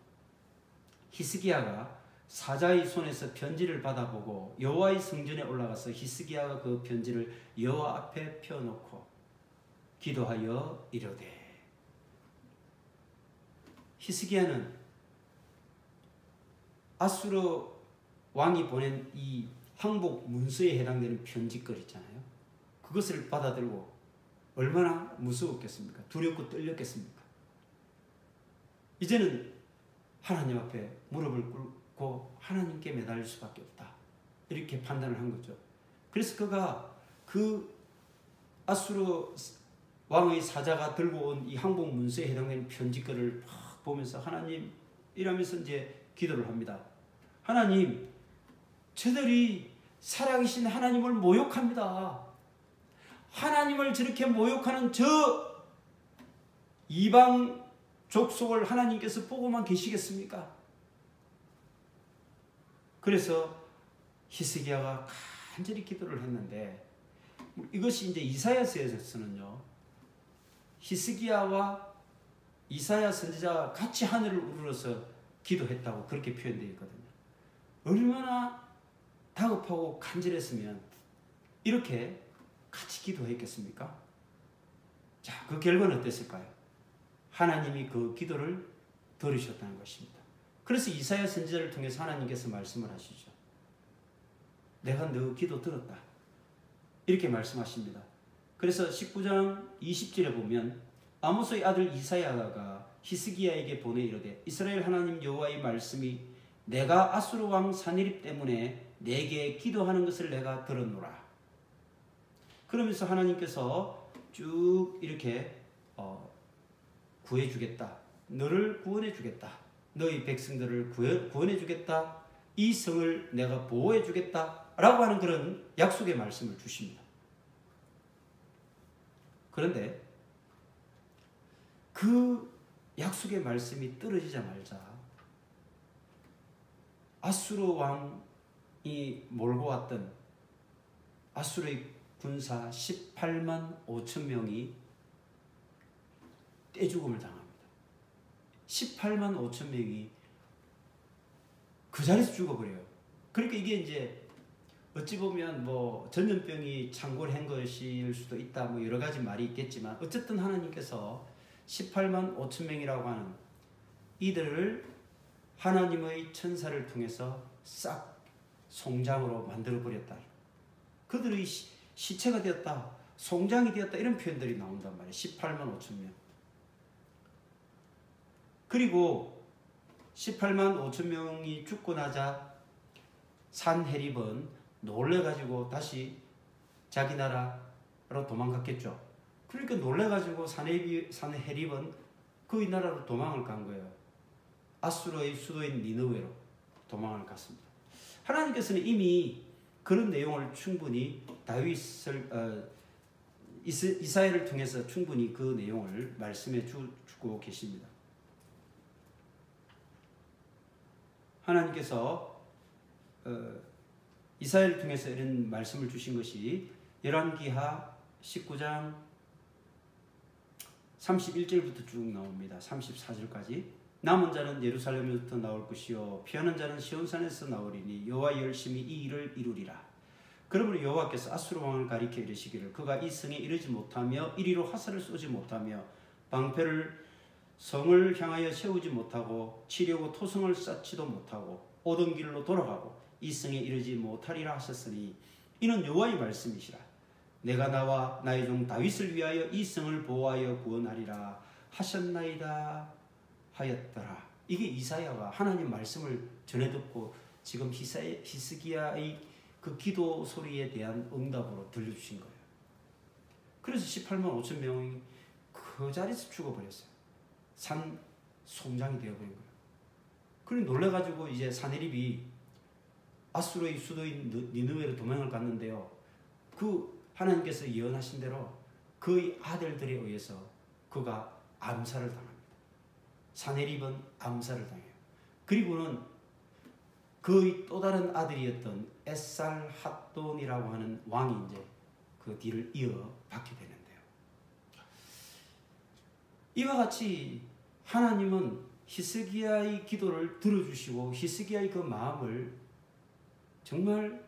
히스기야가 사자의 손에서 편지를 받아보고 여호와의 성전에 올라가서 히스기야가 그 편지를 여호와 앞에 펴놓고 기도하여 이르되, 히스기야는 아수르 왕이 보낸 이 항복 문서에 해당되는 편지글 있잖아요. 그것을 받아들고 얼마나 무서웠겠습니까? 두렵고 떨렸겠습니까? 이제는 하나님 앞에 무릎을 꿇고 하나님께 매달릴 수밖에 없다. 이렇게 판단을 한 거죠. 그래서 그가 그 아수르 왕의 사자가 들고 온 이 항복 문서에 해당되는 편지글을 막 보면서 하나님 이러면서 이제 기도를 합니다. 하나님, 저들이 살아계신 하나님을 모욕합니다. 하나님을 저렇게 모욕하는 저 이방 족속을 하나님께서 보고만 계시겠습니까? 그래서 히스기야가 간절히 기도를 했는데, 이것이 이제 이사야서에서는요, 히스기야와 이사야 선지자가 같이 하늘을 우러러서 기도했다고 그렇게 표현되어 있거든요. 얼마나 다급하고 간절했으면 이렇게 같이 기도했겠습니까? 자, 그 결과는 어땠을까요? 하나님이 그 기도를 들으셨다는 것입니다. 그래서 이사야 선지자를 통해서 하나님께서 말씀을 하시죠. 내가 너 기도 들었다. 이렇게 말씀하십니다. 그래서 19장 20절에 보면 아모스의 아들 이사야가 히스기야에게 보내 이르되, 이스라엘 하나님 여호와의 말씀이 내가 아수르 왕 산헤립 때문에 내게 기도하는 것을 내가 들었노라. 그러면서 하나님께서 쭉 이렇게 구해주겠다. 너를 구원해주겠다. 너희 백성들을 구원해주겠다. 이 성을 내가 보호해주겠다. 라고 하는 그런 약속의 말씀을 주십니다. 그런데 그 약속의 말씀이 떨어지자마자 아수르 왕이 몰고 왔던 아수르의 군사 18만 5천 명이 떼죽음을 당합니다. 18만 5천 명이 그 자리에서 죽어버려요. 그러니까 이게 이제 어찌 보면 뭐 전염병이 창궐한 것일 수도 있다, 뭐 여러 가지 말이 있겠지만, 어쨌든 하나님께서 18만 5천 명이라고 하는 이들을 하나님의 천사를 통해서 싹 송장으로 만들어 버렸다. 그들의 시체가 되었다, 송장이 되었다, 이런 표현들이 나온단 말이에요. 18만 5천 명. 그리고 18만 5천 명이 죽고 나자 산헤립은 놀래가지고 다시 자기 나라로 도망갔겠죠. 그러니까 놀래가지고 산헤립은 그 나라로 도망을 간 거예요. 아수르의 수도인 니느웨로 도망을 갔습니다. 하나님께서는 이미 그런 내용을 충분히 이사야를 통해서 충분히 그 내용을 말씀해 주고 계십니다. 하나님께서 이사야를 통해서 이런 말씀을 주신 것이 열왕기하 19장 31절부터 쭉 나옵니다. 34절까지. 남은 자는 예루살렘에부터 나올 것이요 피하는 자는 시온산에서 나오리니 여호와 열심히 이 일을 이루리라. 그러므로 여호와께서 아수르 왕을 가리켜 이르시기를 그가 이 성에 이르지 못하며 이리로 화살을 쏘지 못하며 방패를 성을 향하여 세우지 못하고 치려고 토성을 쌓지도 못하고 오던 길로 돌아가고 이 성에 이르지 못하리라 하셨으니 이는 여호와의 말씀이시라. 내가 나와 나의 종 다윗을 위하여 이 성을 보호하여 구원하리라 하셨나이다 하였더라. 이게 이사야가 하나님 말씀을 전해 듣고 지금 히스기야의 그 기도 소리에 대한 응답으로 들려주신 거예요. 그래서 18만 5천 명이 그 자리에서 죽어버렸어요. 산 송장이 되어버린 거예요. 그리고 놀래가지고 이제 산헤립이 아수르의 수도인 니느웨로 도망을 갔는데요. 그 하나님께서 예언하신 대로 그의 아들들에 의해서 그가 암살을 당합니다. 산헤립은 암살을 당해요. 그리고는 그의 또 다른 아들이었던 에살핫돈이라고 하는 왕이 이제 그 뒤를 이어받게 되는데요. 이와 같이 하나님은 히스기야의 기도를 들어주시고 히스기야의 그 마음을 정말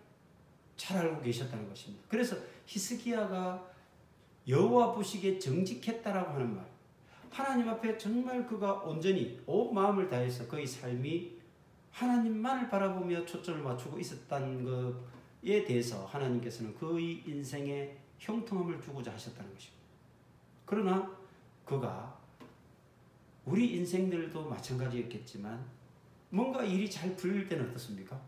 잘 알고 계셨다는 것입니다. 그래서 히스기야가 여호와 보시기에 정직했다라고 하는 말, 하나님 앞에 정말 그가 온전히 온 마음을 다해서 그의 삶이 하나님만을 바라보며 초점을 맞추고 있었다는 것에 대해서 하나님께서는 그의 인생에 형통함을 주고자 하셨다는 것입니다. 그러나 그가 우리 인생들도 마찬가지였겠지만 뭔가 일이 잘 풀릴 때는 어떻습니까?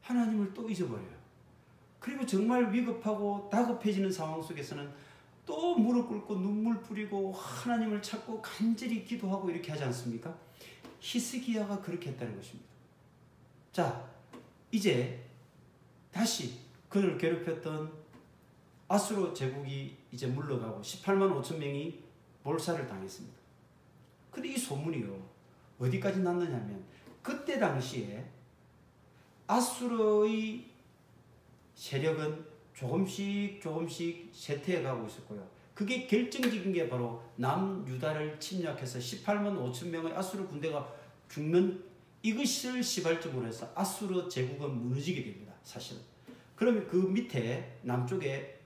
하나님을 또 잊어버려요. 그리고 정말 위급하고 다급해지는 상황 속에서는 또 무릎 꿇고 눈물 뿌리고 하나님을 찾고 간절히 기도하고 이렇게 하지 않습니까? 히스기야가 그렇게 했다는 것입니다. 자, 이제 다시 그를 괴롭혔던 아수르 제국이 이제 물러가고 18만 5천 명이 몰살을 당했습니다. 근데 이 소문이요, 어디까지 났느냐면 그때 당시에 아수르의 세력은 조금씩 쇠퇴해 가고 있었고요. 그게 결정적인 게 바로 남유다를 침략해서 18만 5천 명의 아수르 군대가 죽는 이것을 시발점으로 해서 아수르 제국은 무너지게 됩니다. 사실은. 그러면 그 밑에 남쪽에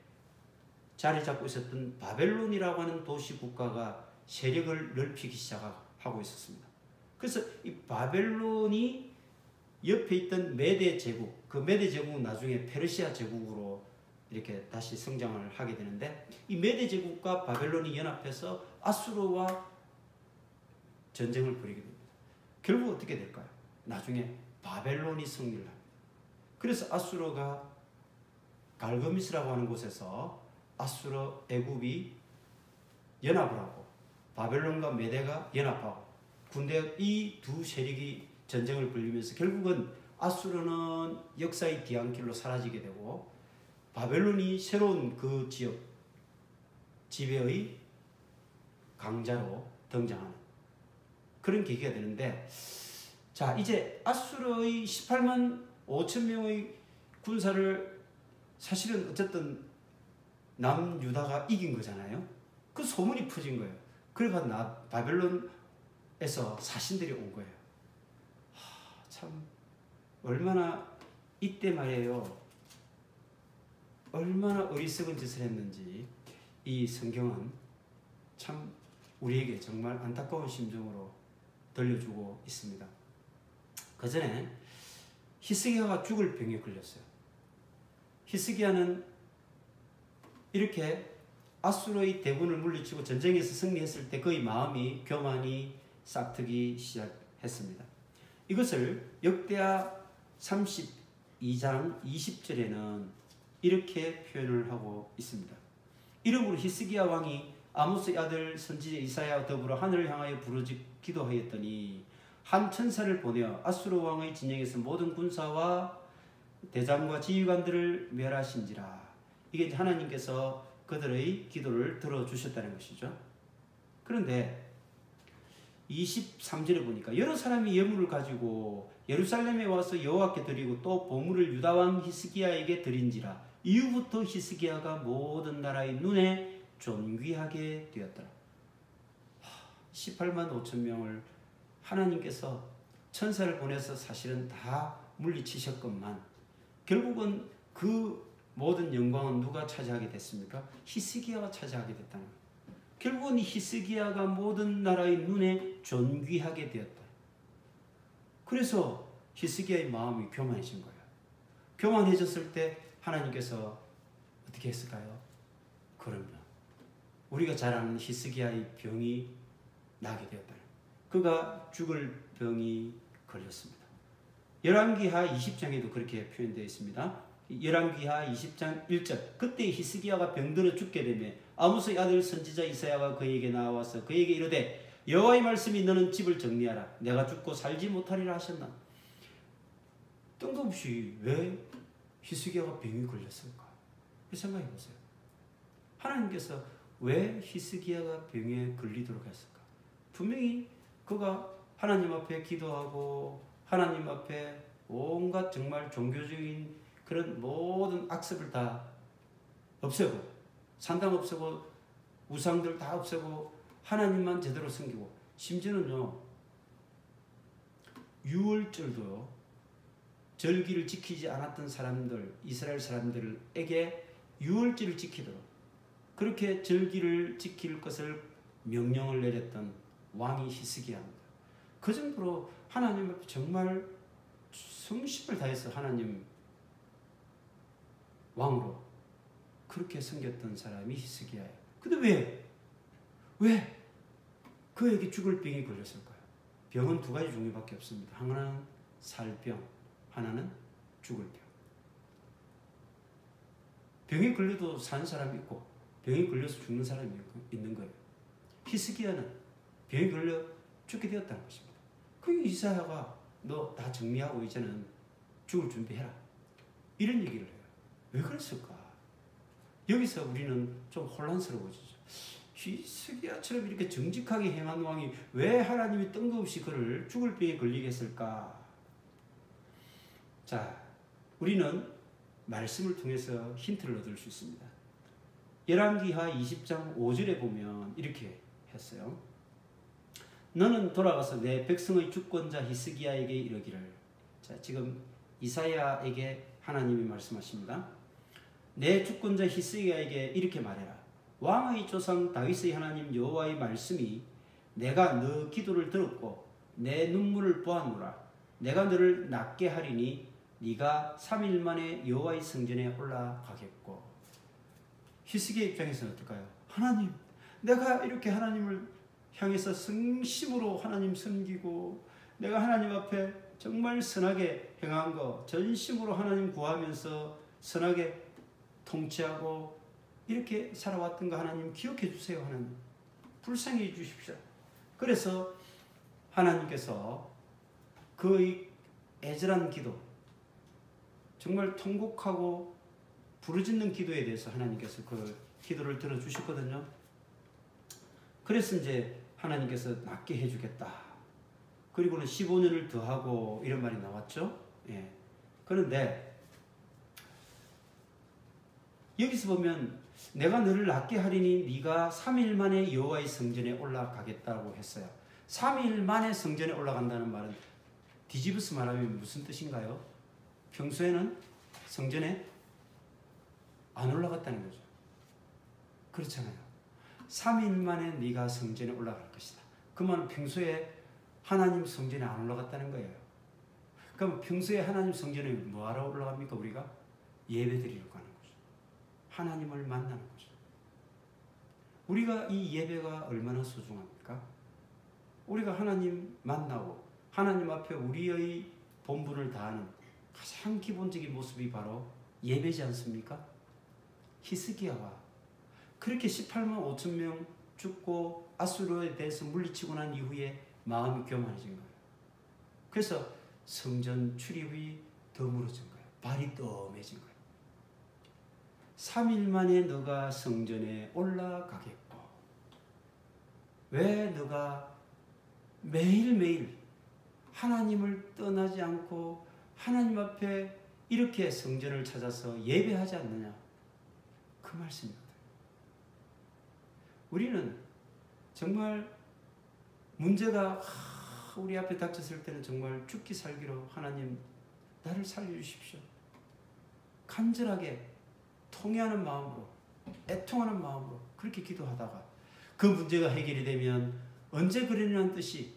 자리 잡고 있었던 바벨론이라고 하는 도시 국가가 세력을 넓히기 시작하고 있었습니다. 그래서 이 바벨론이 옆에 있던 메데 제국, 그 메데 제국은 나중에 페르시아 제국으로 이렇게 다시 성장을 하게 되는데, 이 메데 제국과 바벨론이 연합해서 아수르와 전쟁을 벌이게 됩니다. 결국 어떻게 될까요? 나중에 바벨론이 승리를 합니다. 그래서 아수르가 갈그미스라고 하는 곳에서 아수르, 애굽이 연합을 하고 바벨론과 메데가 연합하고 군대 이 두 세력이 전쟁을 벌이면서 결국은 아수르는 역사의 뒤안길로 사라지게 되고 바벨론이 새로운 그 지역 지배의 강자로 등장하는 그런 계기가 되는데, 자, 이제 아수르의 18만 5천 명의 군사를 사실은 어쨌든 남유다가 이긴 거잖아요. 그 소문이 퍼진 거예요. 그래가 바벨론에서 사신들이 온 거예요. 참 얼마나 이때 말이에요. 얼마나 어리석은 짓을 했는지 이 성경은 참 우리에게 정말 안타까운 심정으로 들려주고 있습니다. 그 전에 히스기야가 죽을 병에 걸렸어요. 히스기야는 이렇게 아수르의 대군을 물리치고 전쟁에서 승리했을 때 그의 마음이 교만이 싹트기 시작했습니다. 이것을 역대하 32장 20절에는 이렇게 표현을 하고 있습니다. 이러므로 히스기야 왕이 아모스의 아들 선지자 이사야와 더불어 하늘을 향하여 부르짖 기도하였더니 한 천사를 보내어 아수르 왕의 진영에서 모든 군사와 대장과 지휘관들을 멸하신지라. 이게 하나님께서 그들의 기도를 들어주셨다는 것이죠. 그런데 23절에 보니까 여러 사람이 예물을 가지고 예루살렘에 와서 여호와께 드리고 또 보물을 유다왕 히스기야에게 드린지라. 이후부터 히스기야가 모든 나라의 눈에 존귀하게 되었더라. 18만 5천 명을 하나님께서 천사를 보내서 사실은 다 물리치셨건만 결국은 그 모든 영광은 누가 차지하게 됐습니까? 히스기야가 차지하게 됐다는 거예요. 결국은 히스기야가 모든 나라의 눈에 존귀하게 되었다. 그래서 히스기야의 마음이 교만해진 거예요. 교만해졌을 때 하나님께서 어떻게 했을까요? 그럼요. 우리가 잘 아는 히스기야의 병이 나게 되었다. 그가 죽을 병이 걸렸습니다. 열왕기하 20장에도 그렇게 표현되어 있습니다. 열왕기하 20장 1절 그때 히스기야가 병들어 죽게 되며 아모스의 아들 선지자 이사야가 그에게 나와서 그에게 이르되 여호와의 말씀이 너는 집을 정리하라. 내가 죽고 살지 못하리라 하셨나. 뜬금없이 왜 히스기야가 병이 걸렸을까? 생각해 보세요. 하나님께서 왜 히스기야가 병에 걸리도록 했을까? 분명히 그가 하나님 앞에 기도하고 하나님 앞에 온갖 정말 종교적인 그런 모든 악습을 다 없애고 산당 없애고 우상들 다 없애고 하나님만 제대로 섬기고 심지어는요 유월절도 절기를 지키지 않았던 사람들 이스라엘 사람들에게 유월절을 지키도록 그렇게 절기를 지킬 것을 명령을 내렸던 왕이 히스기야입니다. 그 정도로 하나님 앞에 정말 성심을 다해서 하나님 왕으로 그렇게 섬겼던 사람이 히스기야예요. 근데 왜 그에게 죽을 병이 걸렸을까요? 병은 두 가지 종류밖에 없습니다. 하나는 살병, 하나는 죽을 병. 병에 걸려도 사는 사람이 있고 병에 걸려서 죽는 사람이 있는 거예요. 히스기야는 병에 걸려 죽게 되었다는 것입니다. 그 이사야가 너 다 정리하고 이제는 죽을 준비해라. 이런 얘기를 해요. 왜 그랬을까? 여기서 우리는 좀 혼란스러워지죠. 히스기야처럼 이렇게 정직하게 행한 왕이 왜 하나님이 뜬금없이 그를 죽을 병에 걸리게 했을까? 자, 우리는 말씀을 통해서 힌트를 얻을 수 있습니다. 열왕기하 20장 5절에 보면 이렇게 했어요. 너는 돌아가서 내 백성의 주권자 히스기야에게 이르기를. 자, 지금 이사야에게 하나님이 말씀하십니다. 내 주권자 히스기야에게 이렇게 말해라. 왕의 조상 다윗의 하나님 여호와의 말씀이 내가 너 기도를 들었고 내 눈물을 보았노라. 내가 너를 낫게 하리니 네가 3일 만에 여호와의 성전에 올라가겠고. 히스기야 입장에서는 어떨까요? 하나님, 내가 이렇게 하나님을 향해서 성심으로 하나님 섬기고 내가 하나님 앞에 정말 선하게 행한 거 전심으로 하나님 구하면서 선하게 통치하고 이렇게 살아왔던 거 하나님 기억해 주세요. 하나님 불쌍히 주십시오. 그래서 하나님께서 그의 애절한 기도 정말 통곡하고 부르짖는 기도에 대해서 하나님께서 그 기도를 들어주셨거든요. 그래서 이제 하나님께서 낫게 해주겠다. 그리고는 15년을 더하고 이런 말이 나왔죠. 예. 그런데 여기서 보면 내가 너를 낫게 하리니 네가 3일 만에 여호와의 성전에 올라가겠다고 했어요. 3일 만에 성전에 올라간다는 말은 뒤집어서 말하면 무슨 뜻인가요? 평소에는 성전에 안 올라갔다는 거죠. 그렇잖아요. 3일 만에 네가 성전에 올라갈 것이다. 그 말은 평소에 하나님 성전에 안 올라갔다는 거예요. 그럼 평소에 하나님 성전에 뭐하러 올라갑니까? 우리가 예배드리러 가는 거죠. 하나님을 만나는 거죠. 우리가 이 예배가 얼마나 소중합니까? 우리가 하나님 만나고 하나님 앞에 우리의 본분을 다하는 가장 기본적인 모습이 바로 예배지 않습니까? 히스기야가 그렇게 18만 5천 명 죽고 아수르에 대해서 물리치고 난 이후에 마음이 교만해진 거예요. 그래서 성전 출입이 드물어진 거예요. 발이 뜸해진 거예요. 3일 만에 너가 성전에 올라가겠고, 왜 너가 매일매일 하나님을 떠나지 않고 하나님 앞에 이렇게 성전을 찾아서 예배하지 않느냐? 그 말씀입니다. 우리는 정말 문제가 우리 앞에 닥쳤을 때는 정말 죽기 살기로 하나님 나를 살려주십시오. 간절하게 통회하는 마음으로 애통하는 마음으로 그렇게 기도하다가 그 문제가 해결이 되면 언제 그러냐는 뜻이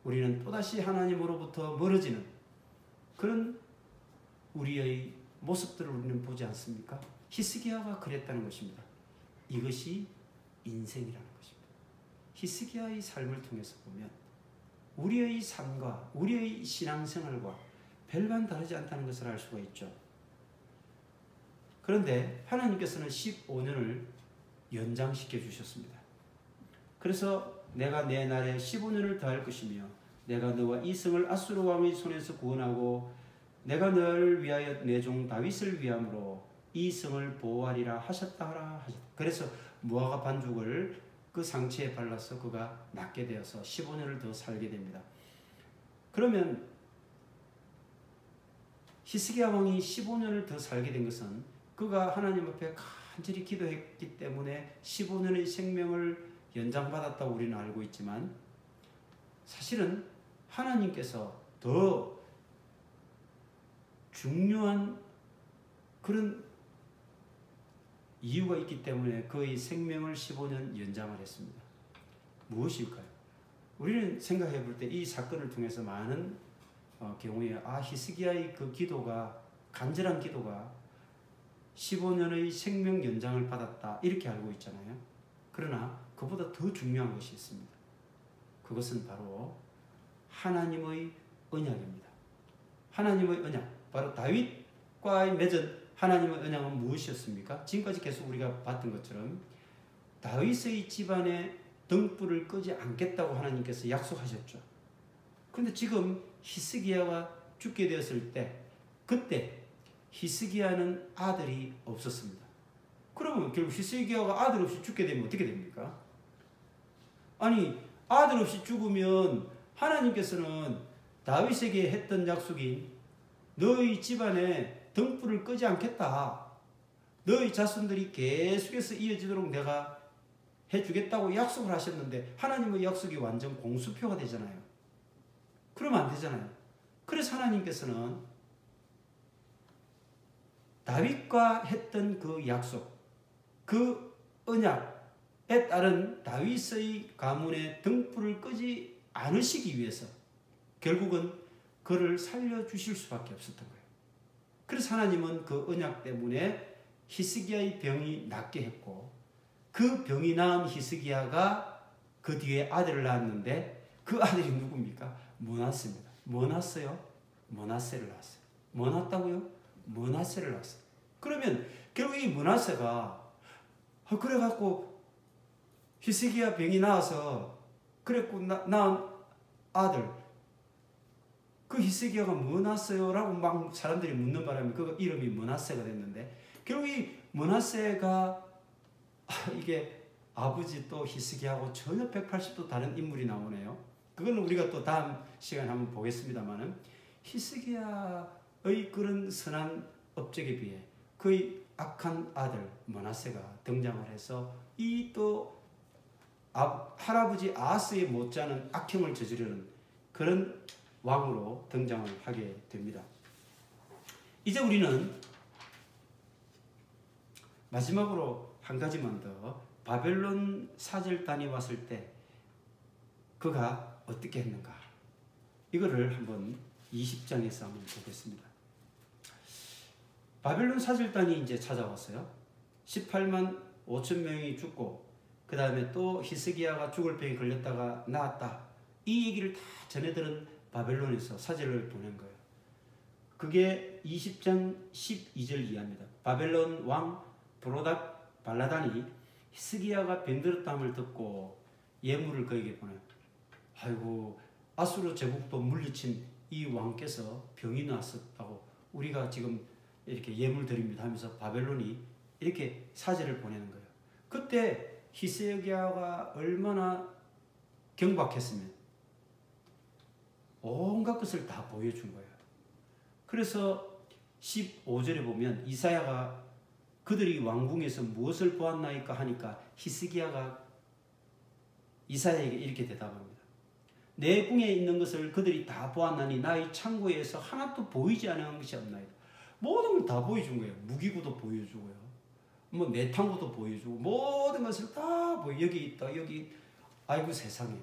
우리는 또다시 하나님으로부터 멀어지는 그런 우리의 모습들을 우리는 보지 않습니까? 히스기야가 그랬다는 것입니다. 이것이 인생이라는 것입니다. 히스기야의 삶을 통해서 보면 우리의 삶과 우리의 신앙생활과 별반 다르지 않다는 것을 알 수가 있죠. 그런데 하나님께서는 15년을 연장시켜 주셨습니다. 그래서 내가 내 날에 15년을 더할 것이며 내가 너와 이 성을 아수르 왕의 손에서 구원하고 내가 너를 위하여 내 종 다윗을 위함으로 이 성을 보호하리라 하셨다 하셨다. 그래서 무화과 반죽을 그 상처에 발라서 그가 낫게 되어서 15년을 더 살게 됩니다. 그러면 히스기야 왕이 15년을 더 살게 된 것은 그가 하나님 앞에 간절히 기도했기 때문에 15년의 생명을 연장받았다고 우리는 알고 있지만 사실은 하나님께서 더 중요한 그런 이유가 있기 때문에 그의 생명을 15년 연장을 했습니다. 무엇일까요? 우리는 생각해 볼 때 이 사건을 통해서 많은 경우에 히스기야의 그 기도가 간절한 기도가 15년의 생명 연장을 받았다 이렇게 알고 있잖아요. 그러나 그보다 더 중요한 것이 있습니다. 그것은 바로 하나님의 언약입니다. 하나님의 언약, 바로 다윗과의 맺은 하나님의 언약은 무엇이었습니까? 지금까지 계속 우리가 봤던 것처럼 다윗의 집안에 등불을 끄지 않겠다고 하나님께서 약속하셨죠. 그런데 지금 히스기야가 죽게 되었을 때 그때 히스기야는 아들이 없었습니다. 그러면 결국 히스기야가 아들 없이 죽게 되면 어떻게 됩니까? 아니 아들 없이 죽으면 하나님께서는 다윗에게 했던 약속인 너희 집안에 등불을 끄지 않겠다. 너희 자손들이 계속해서 이어지도록 내가 해주겠다고 약속을 하셨는데 하나님의 약속이 완전 공수표가 되잖아요. 그러면 안 되잖아요. 그래서 하나님께서는 다윗과 했던 그 약속, 그 언약에 따른 다윗의 가문에 등불을 끄지 않으시기 위해서 결국은 그를 살려주실 수밖에 없었던 거예요. 그래서 하나님은 그 언약 때문에 히스기야의 병이 낫게 했고 그 병이 나은 히스기야가 그 뒤에 아들을 낳았는데 그 아들이 누굽니까? 므낫세입니다. 뭐 낳았어요? 므낫세를 낳았어요. 뭐 낳았다고요? 므낫세를 낳았어요. 그러면 결국 이 므낫세가 그래갖고 히스기야 병이 나와서 그랬고 낳은 아들 그 히스기야가 뭐 낳았어요? 라고 막 사람들이 묻는 바람에 그 이름이 므낫세가 됐는데 결국 이 므낫세가 이게 아버지 또 히스기야하고 전혀 180도 다른 인물이 나오네요. 그건 우리가 또 다음 시간에 한번 보겠습니다만은 히스기야의 그런 선한 업적에 비해 그의 악한 아들 므낫세가 등장을 해서 이 또 할아버지 아하스에 못지않은 악행을 저지르는 그런 왕으로 등장을 하게 됩니다. 이제 우리는 마지막으로 한 가지만 더, 바벨론 사절단이 왔을 때 그가 어떻게 했는가, 이거를 한번 20장에서 한번 보겠습니다. 바벨론 사절단이 이제 찾아왔어요. 18만 5천 명이 죽고 그 다음에 또 히스기야가 죽을 병에 걸렸다가 나았다, 이 얘기를 다 전해들은 바벨론에서 사절을 보낸 거예요. 그게 20장 12절 이하입니다. 바벨론 왕 브로닥 발라단이 히스기야가 병들었다함을 듣고 예물을 그에게 보내. 아이고, 아수르 제국도 물리친 이 왕께서 병이 났었다고 우리가 지금 이렇게 예물 드립니다 하면서 바벨론이 이렇게 사절을 보내는 거예요. 그때 히스기야가 얼마나 경박했으면 온갖 것을 다 보여준 거예요. 그래서 15절에 보면 이사야가 그들이 왕궁에서 무엇을 보았나이까 하니까 히스기야가 이사야에게 이렇게 대답합니다. 내 궁에 있는 것을 그들이 다 보았나니 나의 창고에서 하나도 보이지 않은 것이 없나이다. 모든 걸 다 보여준 거예요. 무기고도 보여주고요. 뭐 매탕고도 보여주고 모든 것을 다 여기 있다, 여기. 아이고 세상에.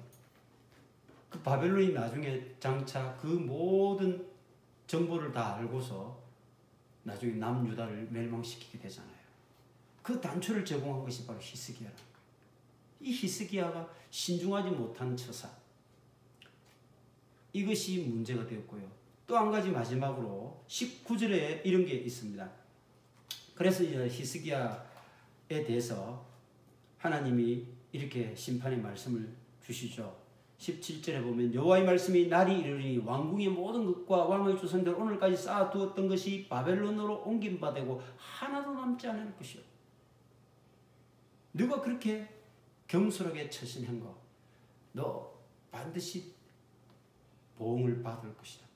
그 바벨론이 나중에 장차 그 모든 정보를 다 알고서 나중에 남유다를 멸망시키게 되잖아요. 그 단초를 제공한 것이 바로 히스기야라는 거예요. 이 히스기야가 신중하지 못한 처사, 이것이 문제가 되었고요. 또 한 가지 마지막으로 19절에 이런 게 있습니다. 그래서 이제 히스기야에 대해서 하나님이 이렇게 심판의 말씀을 주시죠. 17절에 보면 여호와의 말씀이 날이 이르리니 왕궁의 모든 것과 왕의 조선들 오늘까지 쌓아두었던 것이 바벨론으로 옮긴 바 되고 하나도 남지 않을 것이요. 누가 그렇게 경솔하게 처신한 거, 너 반드시 보응을 받을 것이다.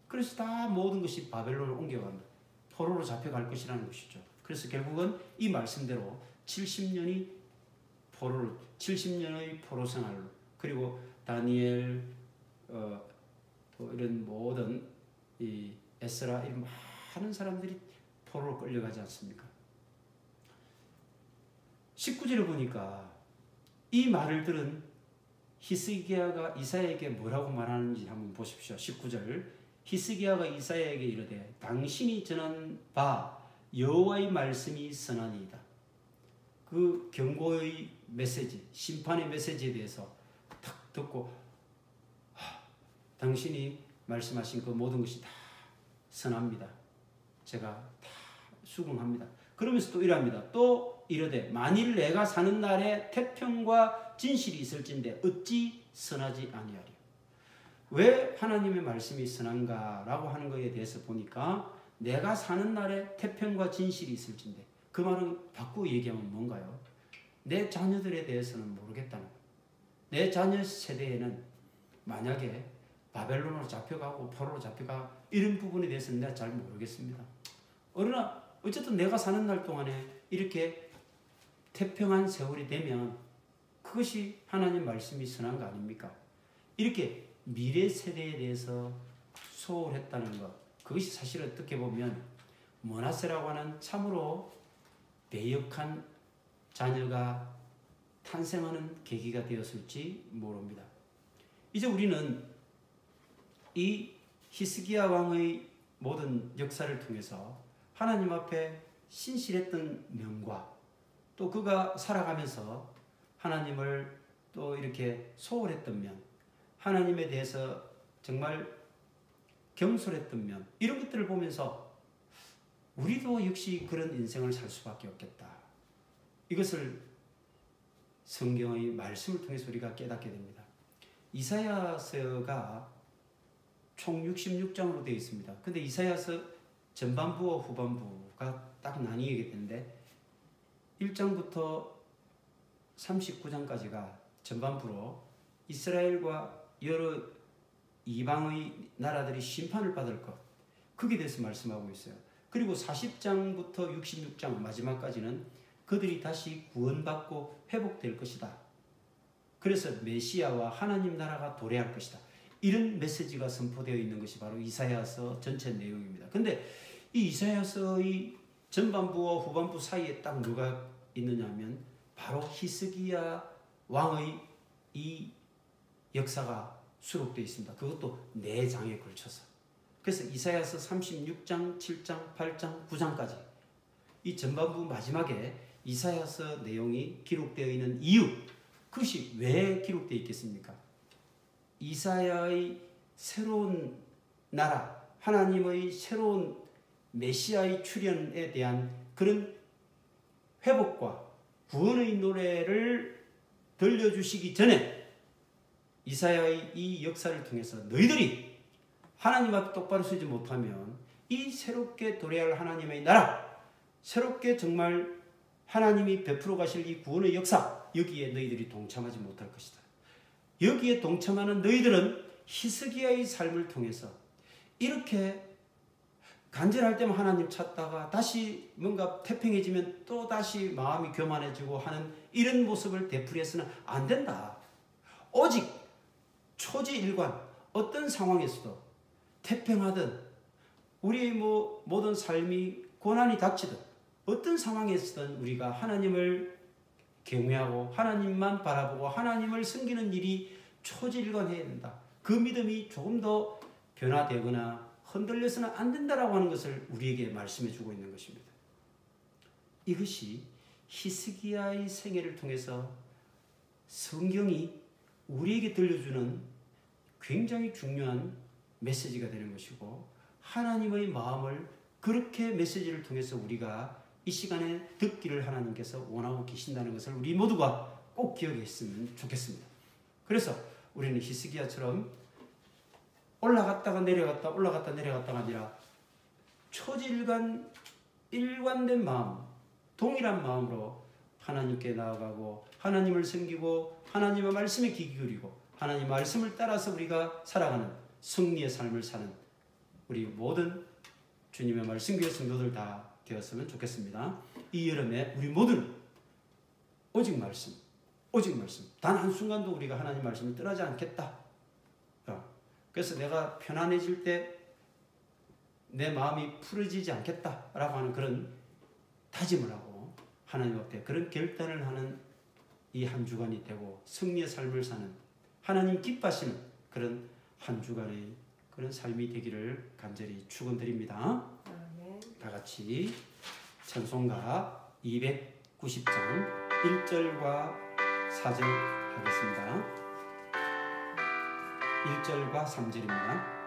그래서 다 모든 것이 바벨론으로 옮겨간다. 포로로 잡혀갈 것이라는 것이죠. 그래서 결국은 이 말씀대로 70년의 포로 생활로, 그리고 다니엘, 또 이런 모든 이 에스라 이런 많은 사람들이 포로로 끌려가지 않습니까? 19절에 보니까 이 말을 들은 히스기야가 이사야에게 뭐라고 말하는지 한번 보십시오. 19절. 히스기야가 이사야에게 이르되 당신이 전한 바 여호와의 말씀이 선하니이다. 그 경고의 메시지, 심판의 메시지에 대해서 탁 듣고 당신이 말씀하신 그 모든 것이 다 선합니다. 제가 다 수긍합니다. 그러면서 또 이랍니다. 또 이르되 만일 내가 사는 날에 태평과 진실이 있을진데 어찌 선하지 아니하리요. 왜 하나님의 말씀이 선한가라고 하는 것에 대해서 보니까 내가 사는 날에 태평과 진실이 있을진데, 그 말은 바꾸어 얘기하면 뭔가요? 내 자녀들에 대해서는 모르겠다는 거예요. 내 자녀 세대에는 만약에 바벨론으로 잡혀가고 포로로 잡혀가 이런 부분에 대해서는 내가 잘 모르겠습니다. 그러나 어쨌든 내가 사는 날 동안에 이렇게 태평한 세월이 되면 그것이 하나님 말씀이 선한 거 아닙니까? 이렇게 미래 세대에 대해서 소홀했다는 것, 그것이 사실 어떻게 보면 므낫세라고 하는 참으로 배역한 자녀가 탄생하는 계기가 되었을지 모릅니다. 이제 우리는 이 히스기야 왕의 모든 역사를 통해서 하나님 앞에 신실했던 면과 또 그가 살아가면서 하나님을 또 이렇게 소홀했던 면, 하나님에 대해서 정말 경솔했던 면, 이런 것들을 보면서 우리도 역시 그런 인생을 살 수밖에 없겠다. 이것을 성경의 말씀을 통해서 우리가 깨닫게 됩니다. 이사야서가 총 66장으로 되어 있습니다. 근데 이사야서 전반부와 후반부가 딱 나뉘게 되는데 1장부터 39장까지가 전반부로 이스라엘과 여러 이방의 나라들이 심판을 받을 것, 거기에 대해서 말씀하고 있어요. 그리고 40장부터 66장 마지막까지는 그들이 다시 구원받고 회복될 것이다. 그래서 메시아와 하나님 나라가 도래할 것이다. 이런 메시지가 선포되어 있는 것이 바로 이사야서 전체 내용입니다. 근데 이 이사야서의 전반부와 후반부 사이에 딱 뭐가 있느냐 하면 바로 히스기야 왕의 이 역사가 수록되어 있습니다. 그것도 4장에 걸쳐서. 그래서 이사야서 36장, 7장, 8장, 9장까지 이 전반부 마지막에 이사야서 내용이 기록되어 있는 이유, 그것이 왜 기록되어 있겠습니까? 이사야의 새로운 나라, 하나님의 새로운 메시아의 출현에 대한 그런 회복과 구원의 노래를 들려주시기 전에 이사야의 이 역사를 통해서 너희들이 하나님 앞에 똑바로 서지 못하면 이 새롭게 도래할 하나님의 나라, 새롭게 정말 하나님이 베풀어 가실 이 구원의 역사, 여기에 너희들이 동참하지 못할 것이다. 여기에 동참하는 너희들은 히스기야의 삶을 통해서 이렇게 간절할 때만 하나님 찾다가 다시 뭔가 태평해지면 또 다시 마음이 교만해지고 하는 이런 모습을 되풀이해서는 안 된다. 오직 초지일관 어떤 상황에서도 태평하든 우리의 모든 삶이 고난이 닥치든 어떤 상황에서든 우리가 하나님을 경외하고 하나님만 바라보고 하나님을 섬기는 일이 초지일관해야 된다. 그 믿음이 조금 더 변화되거나 흔들려서는 안 된다라고 하는 것을 우리에게 말씀해 주고 있는 것입니다. 이것이 히스기야의 생애를 통해서 성경이 우리에게 들려주는 굉장히 중요한 메시지가 되는 것이고, 하나님의 마음을 그렇게 메시지를 통해서 우리가 이 시간에 듣기를 하나님께서 원하고 계신다는 것을 우리 모두가 꼭 기억했으면 좋겠습니다. 그래서 우리는 히스기야처럼 올라갔다가 내려갔다 올라갔다 내려갔다가 아니라 초지일관 일관된 마음, 동일한 마음으로 하나님께 나아가고 하나님을 섬기고 하나님의 말씀에 귀 기울이고 하나님 말씀을 따라서 우리가 살아가는 승리의 삶을 사는 우리 모든 주님의 말씀교회 성도들 다 되었으면 좋겠습니다. 이 여름에 우리 모두는 오직 말씀, 오직 말씀, 단 한순간도 우리가 하나님 말씀을 떠나지 않겠다. 그래서 내가 편안해질 때 내 마음이 풀어지지 않겠다라고 하는 그런 다짐을 하고 하나님 앞에 그런 결단을 하는 이 한 주간이 되고 승리의 삶을 사는 하나님 기뻐하시는 그런 한 주간의 그런 삶이 되기를 간절히 축원드립니다. 다 같이 찬송가 290장 1절과 4절 하겠습니다. 1절과 3절입니다.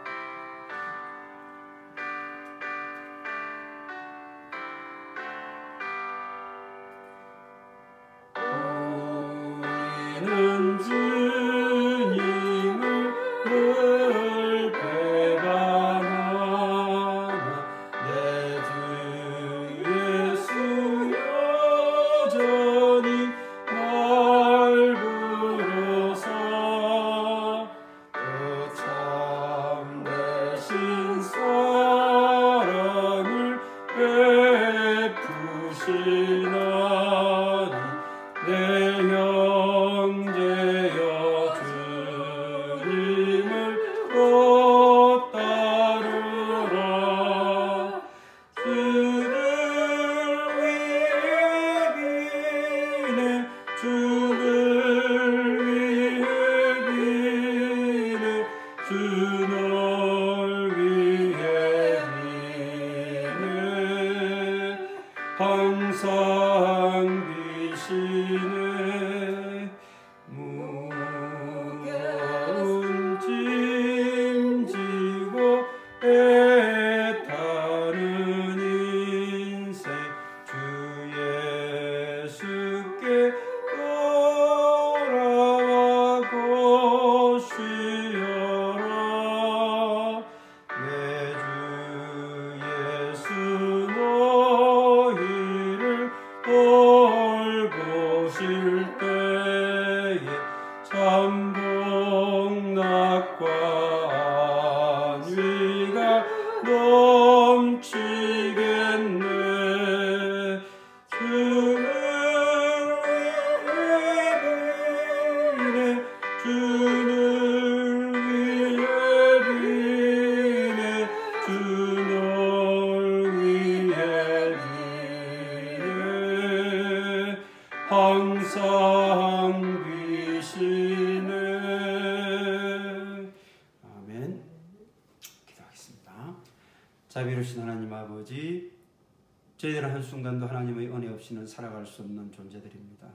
우리는 주님을 늘 배반하나 내 주 예수 여전히 날 부르사 그 참되신 사랑을 베푸시나니 내 형제여 주님을 곧 따르라. 주를 위해 비네 주를 위해 비네 주 널 위해 비네 항상 비시네 무거운 짐 지고 애타는 인생 주 예수께 돌아가고 쉬어라. 내 주 예수 너희를 돌보실 때에 참 낙과 안위가 넘치겠네. 주를 위해 비네 주를 위해 비네 주 널 위해 비네 항상 비시네. 아멘. 기도하겠습니다. 자비로우신 하나님 아버지, 저희들은 한순간도 하나님의 은혜 없이는 살아갈 수 없는 존재들입니다.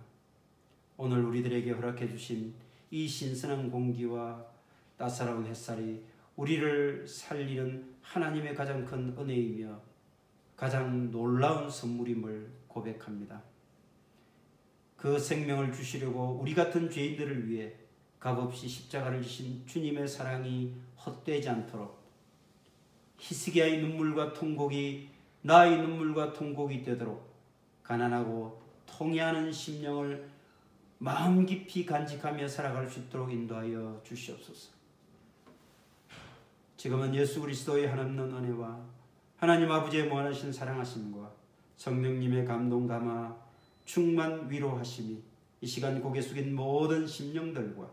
오늘 우리들에게 허락해 주신 이 신선한 공기와 따사로운 햇살이 우리를 살리는 하나님의 가장 큰 은혜이며 가장 놀라운 선물임을 고백합니다. 그 생명을 주시려고 우리 같은 죄인들을 위해 값없이 십자가를 지신 주님의 사랑이 헛되지 않도록 히스기야의 눈물과 통곡이 나의 눈물과 통곡이 되도록 가난하고 통해하는 심령을 마음 깊이 간직하며 살아갈 수 있도록 인도하여 주시옵소서. 지금은 예수 그리스도의 한없는 은혜와 하나님 아버지의 무한하신 사랑하심과 성령님의 감동 감화 충만 위로하심이 이 시간 고개 숙인 모든 심령들과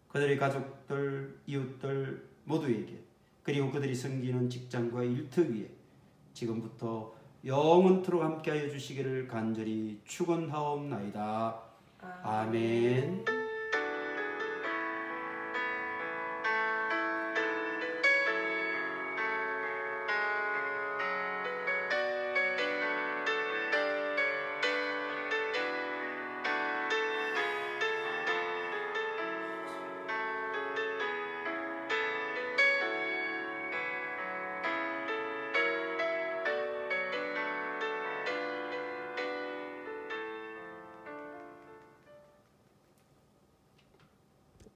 그들의 가족들, 이웃들 모두에게, 그리고 그들이 섬기는 직장과 일터 위에 지금부터 영원토록 함께하여 주시기를 간절히 축원하옵나이다. 아멘.